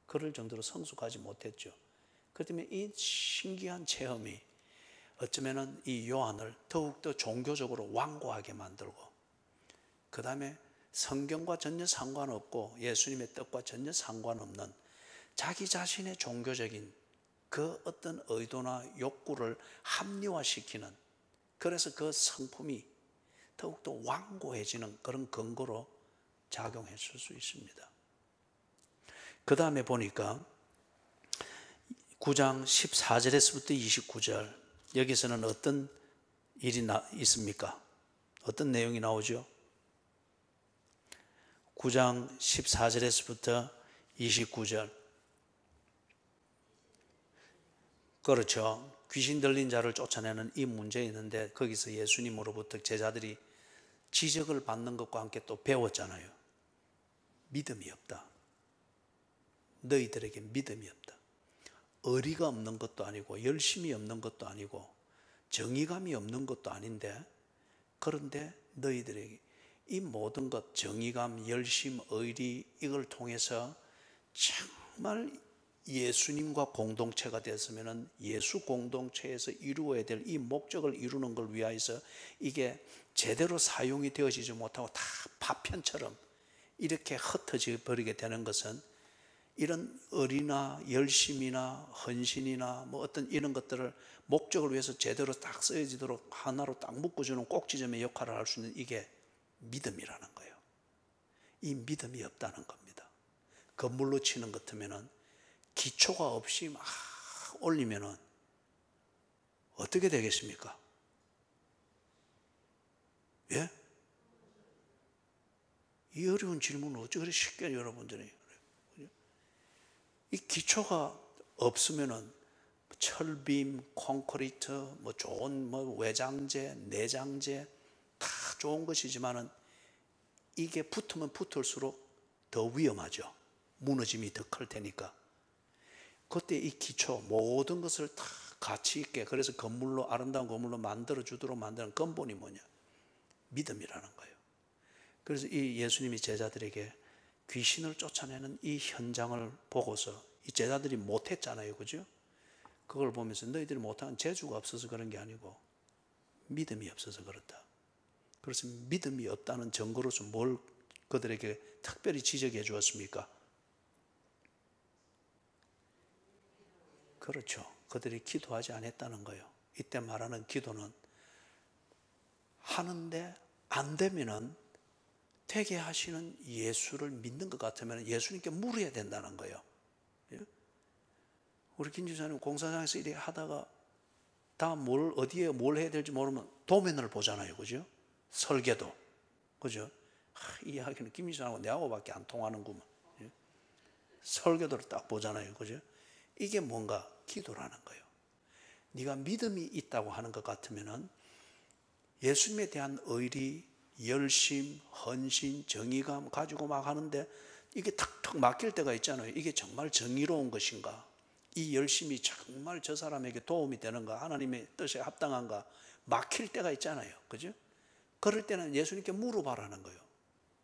그럴 정도로 성숙하지 못했죠. 그렇기 때문에 이 신기한 체험이 어쩌면은 이 요한을 더욱더 종교적으로 완고하게 만들고, 그 다음에 성경과 전혀 상관없고 예수님의 뜻과 전혀 상관없는 자기 자신의 종교적인 그 어떤 의도나 욕구를 합리화시키는, 그래서 그 성품이 더욱더 완고해지는 그런 근거로 작용했을 수 있습니다. 그 다음에 보니까 9장 14절에서부터 29절, 여기서는 어떤 일이 있습니까? 어떤 내용이 나오죠? 9장 14절에서부터 29절. 그렇죠. 귀신 들린 자를 쫓아내는 이 문제에 있는데 거기서 예수님으로부터 제자들이 지적을 받는 것과 함께 또 배웠잖아요. 믿음이 없다. 너희들에게 믿음이 없다. 의리가 없는 것도 아니고 열심이 없는 것도 아니고 정의감이 없는 것도 아닌데, 그런데 너희들에게 이 모든 것, 정의감, 열심, 의리, 이걸 통해서 정말 예수님과 공동체가 됐으면 예수 공동체에서 이루어야 될 이 목적을 이루는 걸 위하여서 이게 제대로 사용이 되어지지 못하고 다 파편처럼 이렇게 흩어져 버리게 되는 것은 이런 의리나 열심이나 헌신이나 뭐 어떤 이런 것들을 목적을 위해서 제대로 딱 쓰여지도록 하나로 딱 묶어주는 꼭지점의 역할을 할 수 있는 이게 믿음이라는 거예요. 이 믿음이 없다는 겁니다. 건물로 치는 것 같으면은 기초가 없이 막 올리면은 어떻게 되겠습니까? 예? 이 어려운 질문을 어찌 그렇게 쉽게 여러분들이, 이 기초가 없으면은 철빔, 콘크리트, 뭐 좋은 뭐 외장재, 내장재 다 좋은 것이지만은 이게 붙으면 붙을수록 더 위험하죠. 무너짐이 더 클 테니까. 그때 이 기초 모든 것을 다 가치 있게, 그래서 건물로, 아름다운 건물로 만들어 주도록 만드는 근본이 뭐냐? 믿음이라는 거예요. 그래서 이 예수님이 제자들에게 귀신을 쫓아내는 이 현장을 보고서 이 제자들이 못했잖아요. 그죠? 그걸 보면서 너희들이 못하는 재주가 없어서 그런 게 아니고 믿음이 없어서 그렇다. 그래서 믿음이 없다는 증거로서 뭘 그들에게 특별히 지적해 주었습니까? 그렇죠. 그들이 기도하지 않았다는 거예요. 이때 말하는 기도는 하는데 안 되면은 되게 하시는 예수를 믿는 것 같으면 예수님께 물어야 된다는 거예요. 우리 김 지사님 공사장에서 이렇게 하다가 다 어디에 뭘 해야 될지 모르면 도면을 보잖아요. 그죠? 설계도. 그죠? 이 이야기는 김 지사님하고 내하고밖에 안 통하는구만. 설계도를 딱 보잖아요. 그죠? 이게 뭔가 기도라는 거예요. 네가 믿음이 있다고 하는 것 같으면은 예수님에 대한 의리, 열심, 헌신, 정의감 가지고 막 하는데 이게 탁탁 막힐 때가 있잖아요. 이게 정말 정의로운 것인가? 이 열심이 정말 저 사람에게 도움이 되는가? 하나님의 뜻에 합당한가? 막힐 때가 있잖아요. 그죠? 그럴 때는 예수님께 물어봐라는 거예요.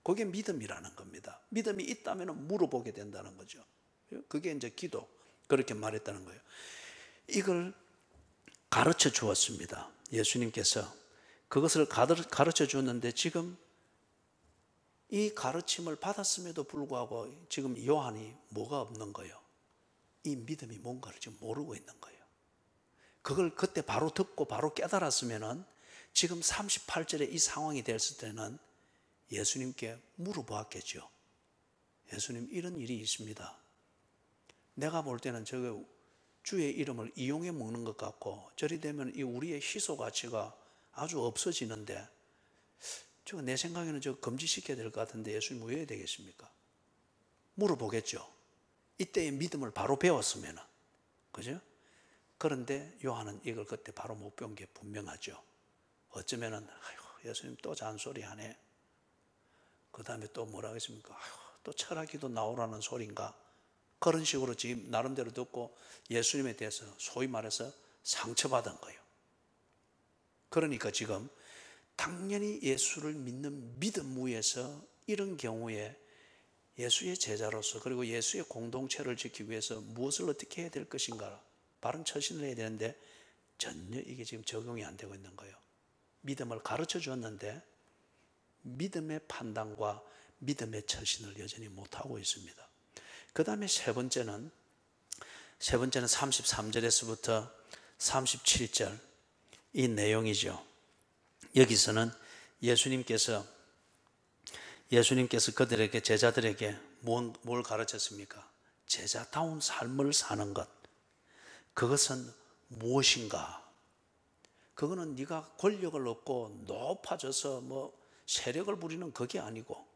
그게 믿음이라는 겁니다. 믿음이 있다면 물어보게 된다는 거죠. 그게 이제 기도. 그렇게 말했다는 거예요. 이걸 가르쳐 주었습니다. 예수님께서 그것을 가르쳐 주었는데 지금 이 가르침을 받았음에도 불구하고 지금 요한이 뭐가 없는 거예요? 이 믿음이 뭔가를 지금 모르고 있는 거예요. 그걸 그때 바로 듣고 바로 깨달았으면은 지금 38절에 이 상황이 됐을 때는 예수님께 물어보았겠죠. 예수님, 이런 일이 있습니다. 내가 볼 때는 저거 주의 이름을 이용해 먹는 것 같고 저리 되면 이 우리의 희소 가치가 아주 없어지는데 저거 내 생각에는 저거 금지시켜야 될 것 같은데 예수님 왜 해야 되겠습니까? 물어보겠죠. 이때의 믿음을 바로 배웠으면. 그죠? 그런데 요한은 이걸 그때 바로 못 배운 게 분명하죠. 어쩌면은 아이고, 예수님 또 잔소리하네. 그 다음에 또 뭐라 하겠습니까? 아이고, 또 철학기도 나오라는 소린가? 그런 식으로 지금 나름대로 듣고 예수님에 대해서 소위 말해서 상처받은 거예요. 그러니까 지금 당연히 예수를 믿는 믿음 위에서 이런 경우에 예수의 제자로서 그리고 예수의 공동체를 지키기 위해서 무엇을 어떻게 해야 될 것인가 바른 처신을 해야 되는데 전혀 이게 지금 적용이 안 되고 있는 거예요. 믿음을 가르쳐 줬는데 믿음의 판단과 믿음의 처신을 여전히 못하고 있습니다. 그 다음에 세 번째는 33절에서부터 37절 이 내용이죠. 여기서는 예수님께서 그들에게 제자들에게 뭘 가르쳤습니까? 제자다운 삶을 사는 것. 그것은 무엇인가? 그거는 네가 권력을 얻고 높아져서 뭐 세력을 부리는 그게 아니고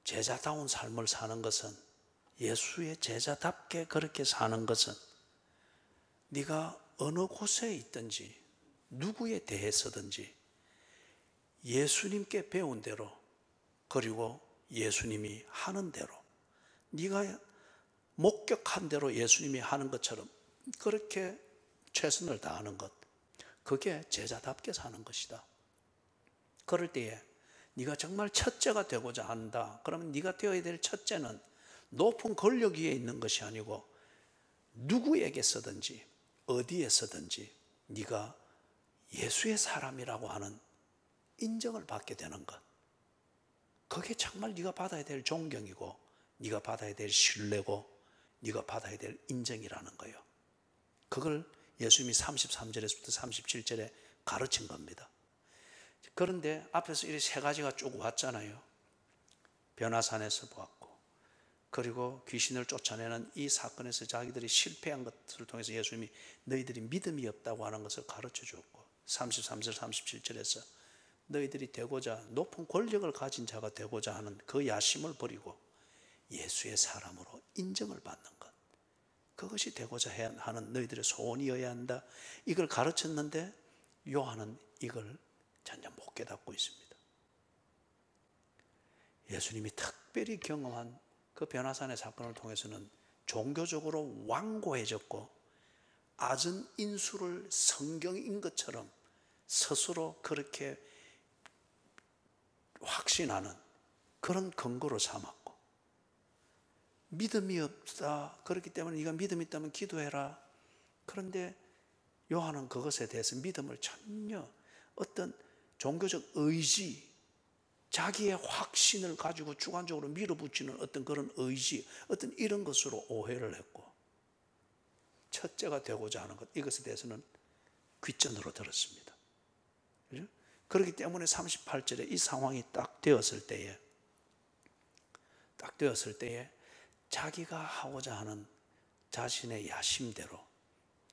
제자다운 삶을 사는 것은 예수의 제자답게 그렇게 사는 것은 네가 어느 곳에 있든지 누구에 대해서든지 예수님께 배운 대로 그리고 예수님이 하는 대로 네가 목격한 대로 예수님이 하는 것처럼 그렇게 최선을 다하는 것 그게 제자답게 사는 것이다. 그럴 때에 네가 정말 첫째가 되고자 한다. 그러면 네가 되어야 될 첫째는 높은 권력 위에 있는 것이 아니고 누구에게서든지 어디에서든지 네가 예수의 사람이라고 하는 인정을 받게 되는 것. 그게 정말 네가 받아야 될 존경이고 네가 받아야 될 신뢰고 네가 받아야 될 인정이라는 거예요. 그걸 예수님이 33절에서부터 37절에 가르친 겁니다. 그런데 앞에서 이 세 가지가 쭉 왔잖아요. 변화산에서 보았고 그리고 귀신을 쫓아내는 이 사건에서 자기들이 실패한 것을 통해서 예수님이 너희들이 믿음이 없다고 하는 것을 가르쳐 주었고 33절 37절에서 너희들이 되고자 높은 권력을 가진 자가 되고자 하는 그 야심을 버리고 예수의 사람으로 인정을 받는 것 그것이 되고자 하는 너희들의 소원이어야 한다. 이걸 가르쳤는데 요한은 이걸 전혀 못 깨닫고 있습니다. 예수님이 특별히 경험한 그 변화산의 사건을 통해서는 종교적으로 완고해졌고 아전 인수를 성경인 것처럼 스스로 그렇게 확신하는 그런 근거로 삼았고 믿음이 없다. 그렇기 때문에 네가 믿음이 있다면 기도해라. 그런데 요한은 그것에 대해서 믿음을 전혀 어떤 종교적 의지 자기의 확신을 가지고 주관적으로 밀어붙이는 어떤 그런 의지 어떤 이런 것으로 오해를 했고 첫째가 되고자 하는 것 이것에 대해서는 귓전으로 들었습니다. 그렇죠? 그렇기 때문에 38절에 이 상황이 딱 되었을 때에 자기가 하고자 하는 자신의 야심대로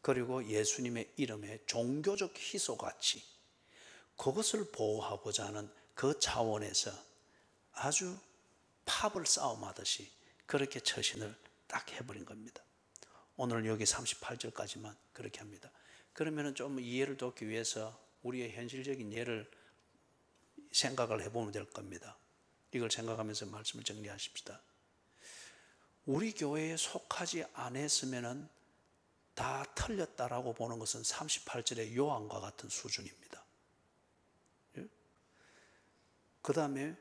그리고 예수님의 이름에 종교적 희소같이 그것을 보호하고자 하는 그 차원에서 아주 팝을 싸움하듯이 그렇게 처신을 딱 해버린 겁니다. 오늘 여기 38절까지만 그렇게 합니다. 그러면 좀 이해를 돕기 위해서 우리의 현실적인 예를 생각을 해보면 될 겁니다. 이걸 생각하면서 말씀을 정리하십시다. 우리 교회에 속하지 않았으면 다 틀렸다라고 보는 것은 38절의 요한과 같은 수준입니다. 그 다음에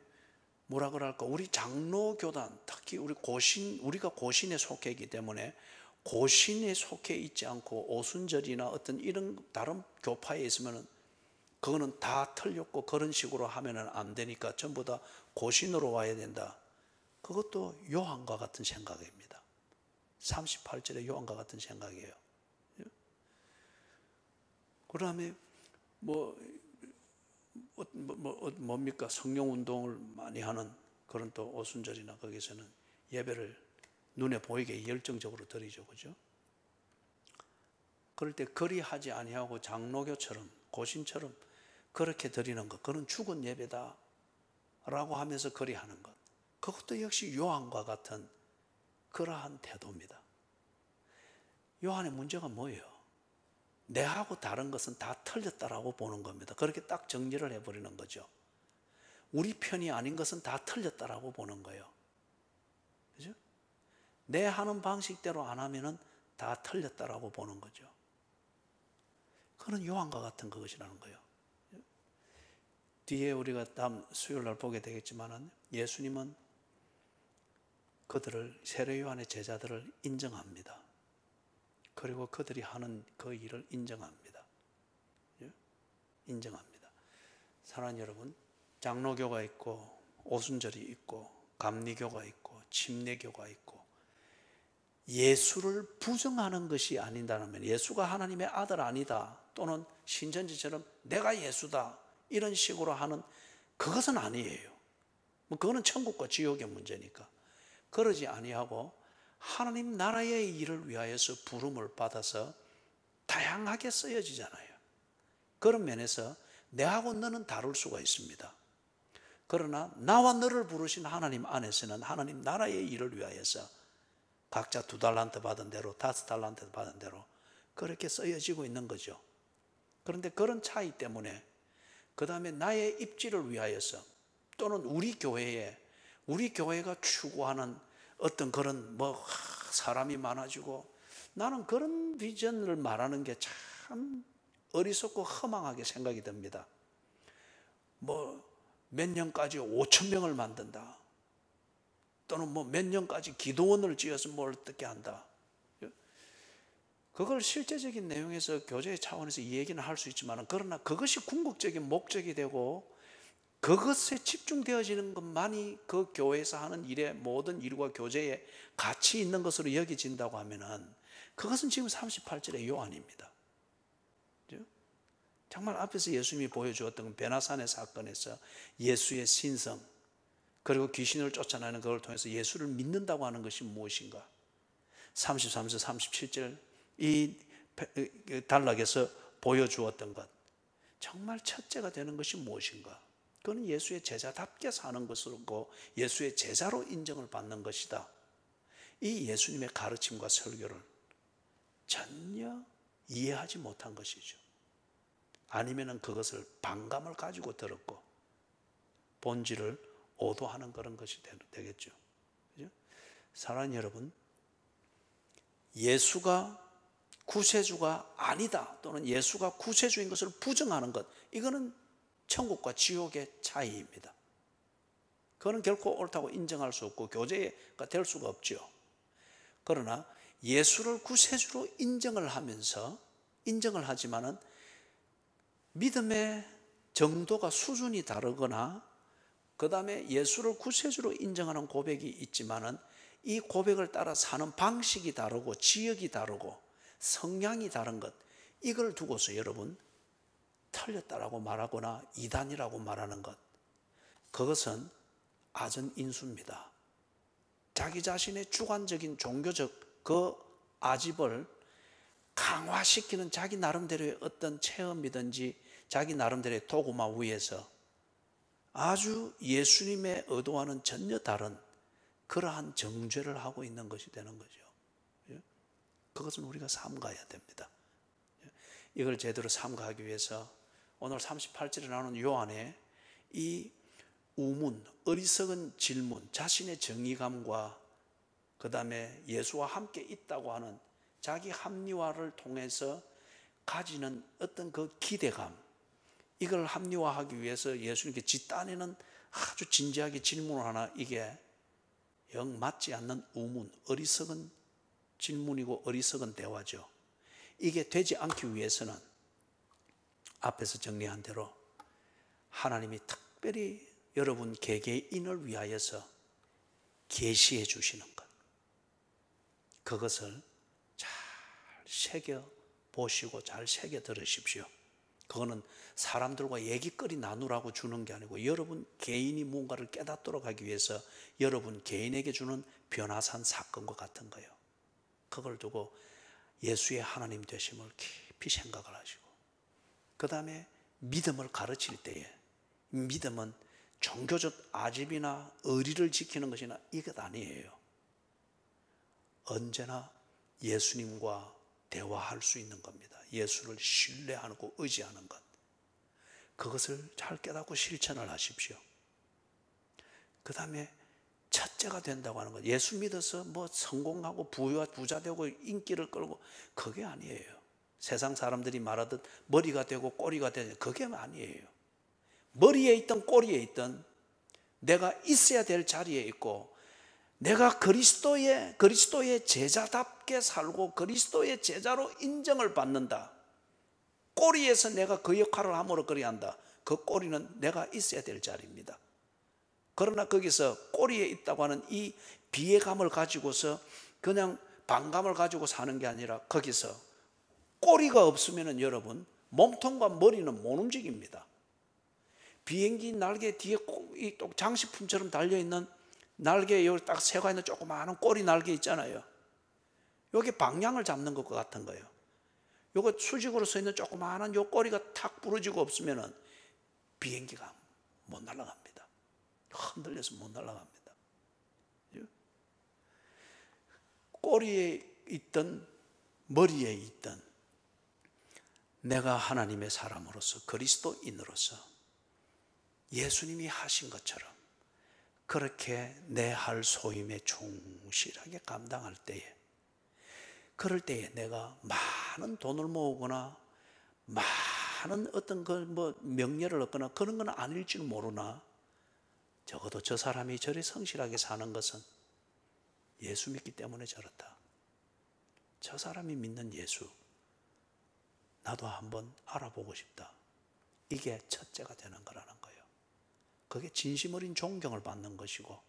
뭐라 그럴까? 우리 장로교단, 특히 우리가 고신에 속해 있기 때문에 고신에 속해 있지 않고 오순절이나 어떤 이런 다른 교파에 있으면 그거는 다 틀렸고 그런 식으로 하면 안 되니까 전부 다 고신으로 와야 된다. 그것도 요한과 같은 생각입니다. 38절의 요한과 같은 생각이에요. 그 다음에 뭡니까? 성령운동을 많이 하는 그런 또 오순절이나 거기서는 예배를 눈에 보이게 열정적으로 드리죠. 그죠? 그럴 때 그리하지 아니하고 장로교처럼 고신처럼 그렇게 드리는 것, 그건 죽은 예배다 라고 하면서 그리하는 것, 그것도 역시 요한과 같은 그러한 태도입니다. 요한의 문제가 뭐예요? 내하고 다른 것은 다 틀렸다라고 보는 겁니다. 그렇게 딱 정리를 해버리는 거죠. 우리 편이 아닌 것은 다 틀렸다라고 보는 거예요. 그죠? 내 하는 방식대로 안 하면은 다 틀렸다라고 보는 거죠. 그런 요한과 같은 그것이라는 거예요. 뒤에 우리가 다음 수요일 날 보게 되겠지만은 예수님은 그들을, 세례 요한의 제자들을 인정합니다. 그리고 그들이 하는 그 일을 인정합니다. 인정합니다. 사랑하는 여러분, 장로교가 있고 오순절이 있고 감리교가 있고 침례교가 있고 예수를 부정하는 것이 아닌다면, 예수가 하나님의 아들 아니다 또는 신천지처럼 내가 예수다 이런 식으로 하는 그것은 아니에요. 그거는 천국과 지옥의 문제니까. 그러지 아니하고 하나님 나라의 일을 위하여서 부름을 받아서 다양하게 쓰여지잖아요. 그런 면에서 내하고 너는 다를 수가 있습니다. 그러나 나와 너를 부르신 하나님 안에서는 하나님 나라의 일을 위하여서 각자 2달란트 받은 대로 5달란트 받은 대로 그렇게 쓰여지고 있는 거죠. 그런데 그런 차이 때문에 그 다음에 나의 입지를 위하여서 또는 우리 교회가 추구하는 어떤 그런 사람이 많아지고, 나는 그런 비전을 말하는 게 참 어리석고 허망하게 생각이 듭니다. 몇 년까지 5,000명을 만든다. 또는 몇 년까지 기도원을 지어서 뭘 어떻게 한다. 그걸 실제적인 내용에서 교제의 차원에서 이 얘기는 할 수 있지만, 그러나 그것이 궁극적인 목적이 되고 그것에 집중되어지는 것만이 그 교회에서 하는 일의 모든 일과 교제에 가치 있는 것으로 여겨진다고 하면은 그것은 지금 38절의 요한입니다. 정말 앞에서 예수님이 보여주었던 베나산의 사건에서 예수의 신성, 그리고 귀신을 쫓아내는 것을 통해서 예수를 믿는다고 하는 것이 무엇인가? 33절 37절 이 단락에서 보여주었던 것, 정말 첫째가 되는 것이 무엇인가? 그건 예수의 제자답게 사는 것이고 예수의 제자로 인정을 받는 것이다. 이 예수님의 가르침과 설교를 전혀 이해하지 못한 것이죠. 아니면은 그것을 반감을 가지고 들었고 본질을 오도하는 그런 것이 되겠죠. 그죠? 사랑하는 여러분, 예수가 구세주가 아니다 또는 예수가 구세주인 것을 부정하는 것, 이거는 천국과 지옥의 차이입니다. 그거는 결코 옳다고 인정할 수 없고 교제가 될 수가 없죠. 그러나 예수를 구세주로 인정을 하지만은 믿음의 정도가 수준이 다르거나 그 다음에 예수를 구세주로 인정하는 고백이 있지만은 이 고백을 따라 사는 방식이 다르고 지역이 다르고 성향이 다른 것, 이걸 두고서 여러분 틀렸다라고 말하거나 이단이라고 말하는 것, 그것은 아전 인수입니다. 자기 자신의 주관적인 종교적 그 아집을 강화시키는 자기 나름대로의 어떤 체험이든지 자기 나름대로의 도구마 위에서 아주 예수님의 의도와는 전혀 다른 그러한 정죄를 하고 있는 것이 되는 거죠. 그것은 우리가 삼가해야 됩니다. 이걸 제대로 삼가하기 위해서 오늘 38절에 나오는 요한의 이 우문, 어리석은 질문, 자신의 정의감과 그 다음에 예수와 함께 있다고 하는 자기 합리화를 통해서 가지는 어떤 그 기대감, 이걸 합리화하기 위해서 예수님께 짓따내는 아주 진지하게 질문을 하나, 이게 영 맞지 않는 우문, 어리석은 질문이고 어리석은 대화죠. 이게 되지 않기 위해서는 앞에서 정리한 대로 하나님이 특별히 여러분 개개인을 위하여서 계시해 주시는 것, 그것을 잘 새겨 보시고 잘 새겨 들으십시오. 그거는 사람들과 얘기거리 나누라고 주는 게 아니고 여러분 개인이 뭔가를 깨닫도록 하기 위해서 여러분 개인에게 주는 변화산 사건과 같은 거예요. 그걸 두고 예수의 하나님 되심을 깊이 생각을 하시고, 그 다음에 믿음을 가르칠 때에 믿음은 종교적 아집이나 의리를 지키는 것이나 이것 아니에요. 언제나 예수님과 대화할 수 있는 겁니다. 예수를 신뢰하고 의지하는 것, 그것을 잘 깨닫고 실천을 하십시오. 그 다음에 첫째가 된다고 하는 것, 예수 믿어서 뭐 성공하고 부자 되고 인기를 끌고, 그게 아니에요. 세상 사람들이 말하듯 머리가 되고 꼬리가 되는, 그게 아니에요. 머리에 있든 꼬리에 있든 내가 있어야 될 자리에 있고, 내가 그리스도의 제자답게 살고 그리스도의 제자로 인정을 받는다. 꼬리에서 내가 그 역할을 함으로 그래야 한다. 그 꼬리는 내가 있어야 될 자리입니다. 그러나 거기서 꼬리에 있다고 하는 이 비애감을 가지고서 그냥 반감을 가지고 사는 게 아니라, 거기서 꼬리가 없으면 여러분 몸통과 머리는 못 움직입니다. 비행기 날개 뒤에 이 장식품처럼 달려있는 날개에 여기 딱 새가 있는 조그마한 꼬리 날개 있잖아요. 여기 방향을 잡는 것과 같은 거예요. 요거 수직으로 서 있는 조그마한 요 꼬리가 탁 부러지고 없으면은 비행기가 못 날아갑니다. 흔들려서 못 날아갑니다. 꼬리에 있든 머리에 있든 내가 하나님의 사람으로서 그리스도인으로서 예수님이 하신 것처럼 그렇게 내 할 소임에 충실하게 감당할 때에, 그럴 때에 내가 많은 돈을 모으거나 많은 어떤 명예를 얻거나 그런 건 아닐지는 모르나, 적어도 저 사람이 저리 성실하게 사는 것은 예수 믿기 때문에 저렇다. 저 사람이 믿는 예수, 나도 한번 알아보고 싶다. 이게 첫째가 되는 거라는 거예요. 그게 진심 어린 존경을 받는 것이고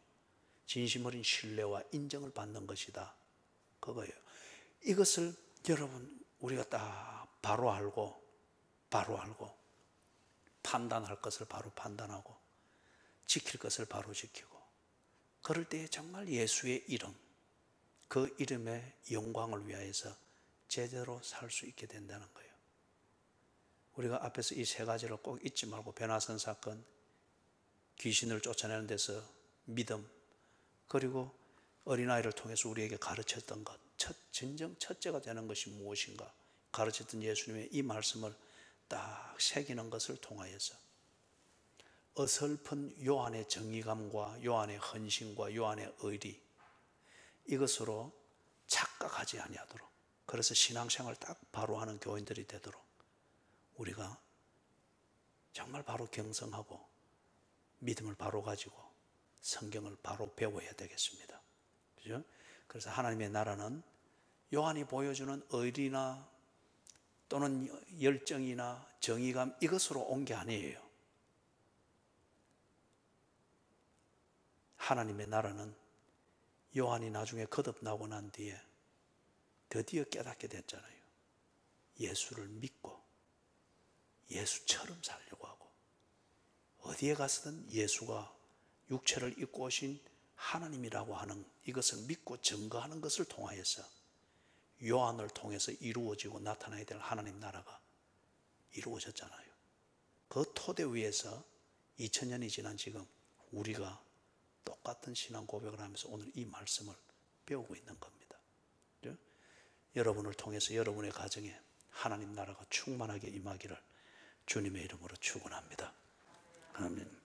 진심 어린 신뢰와 인정을 받는 것이다. 그거예요. 이것을 여러분 우리가 딱 바로 알고 판단할 것을 바로 판단하고 지킬 것을 바로 지키고, 그럴 때에 정말 예수의 이름, 그 이름의 영광을 위하여서 제대로 살 수 있게 된다는 거예요. 우리가 앞에서 이 세 가지를 꼭 잊지 말고, 변화선 사건, 귀신을 쫓아내는 데서 믿음, 그리고 어린아이를 통해서 우리에게 가르쳤던 것, 진정 첫째가 되는 것이 무엇인가 가르쳤던 예수님의 이 말씀을 딱 새기는 것을 통하여서 어설픈 요한의 정의감과 요한의 헌신과 요한의 의리, 이것으로 착각하지 아니하도록, 그래서 신앙생활을 딱 바로 하는 교인들이 되도록 우리가 정말 바로 경성하고 믿음을 바로 가지고 성경을 바로 배워야 되겠습니다. 그죠? 그래서 하나님의 나라는 요한이 보여주는 의리나 또는 열정이나 정의감, 이것으로 온 게 아니에요. 하나님의 나라는 요한이 나중에 거듭나고 난 뒤에 드디어 깨닫게 됐잖아요. 예수를 믿고 예수처럼 살려고 하고, 어디에 가서든 예수가 육체를 입고 오신 하나님이라고 하는 이것을 믿고 증거하는 것을 통하여서 요한을 통해서 이루어지고 나타나야 될 하나님 나라가 이루어졌잖아요. 그 토대 위에서 2000년이 지난 지금 우리가 똑같은 신앙 고백을 하면서 오늘 이 말씀을 배우고 있는 겁니다. 여러분을 통해서 여러분의 가정에 하나님 나라가 충만하게 임하기를 주님의 이름으로 축원합니다. 아멘.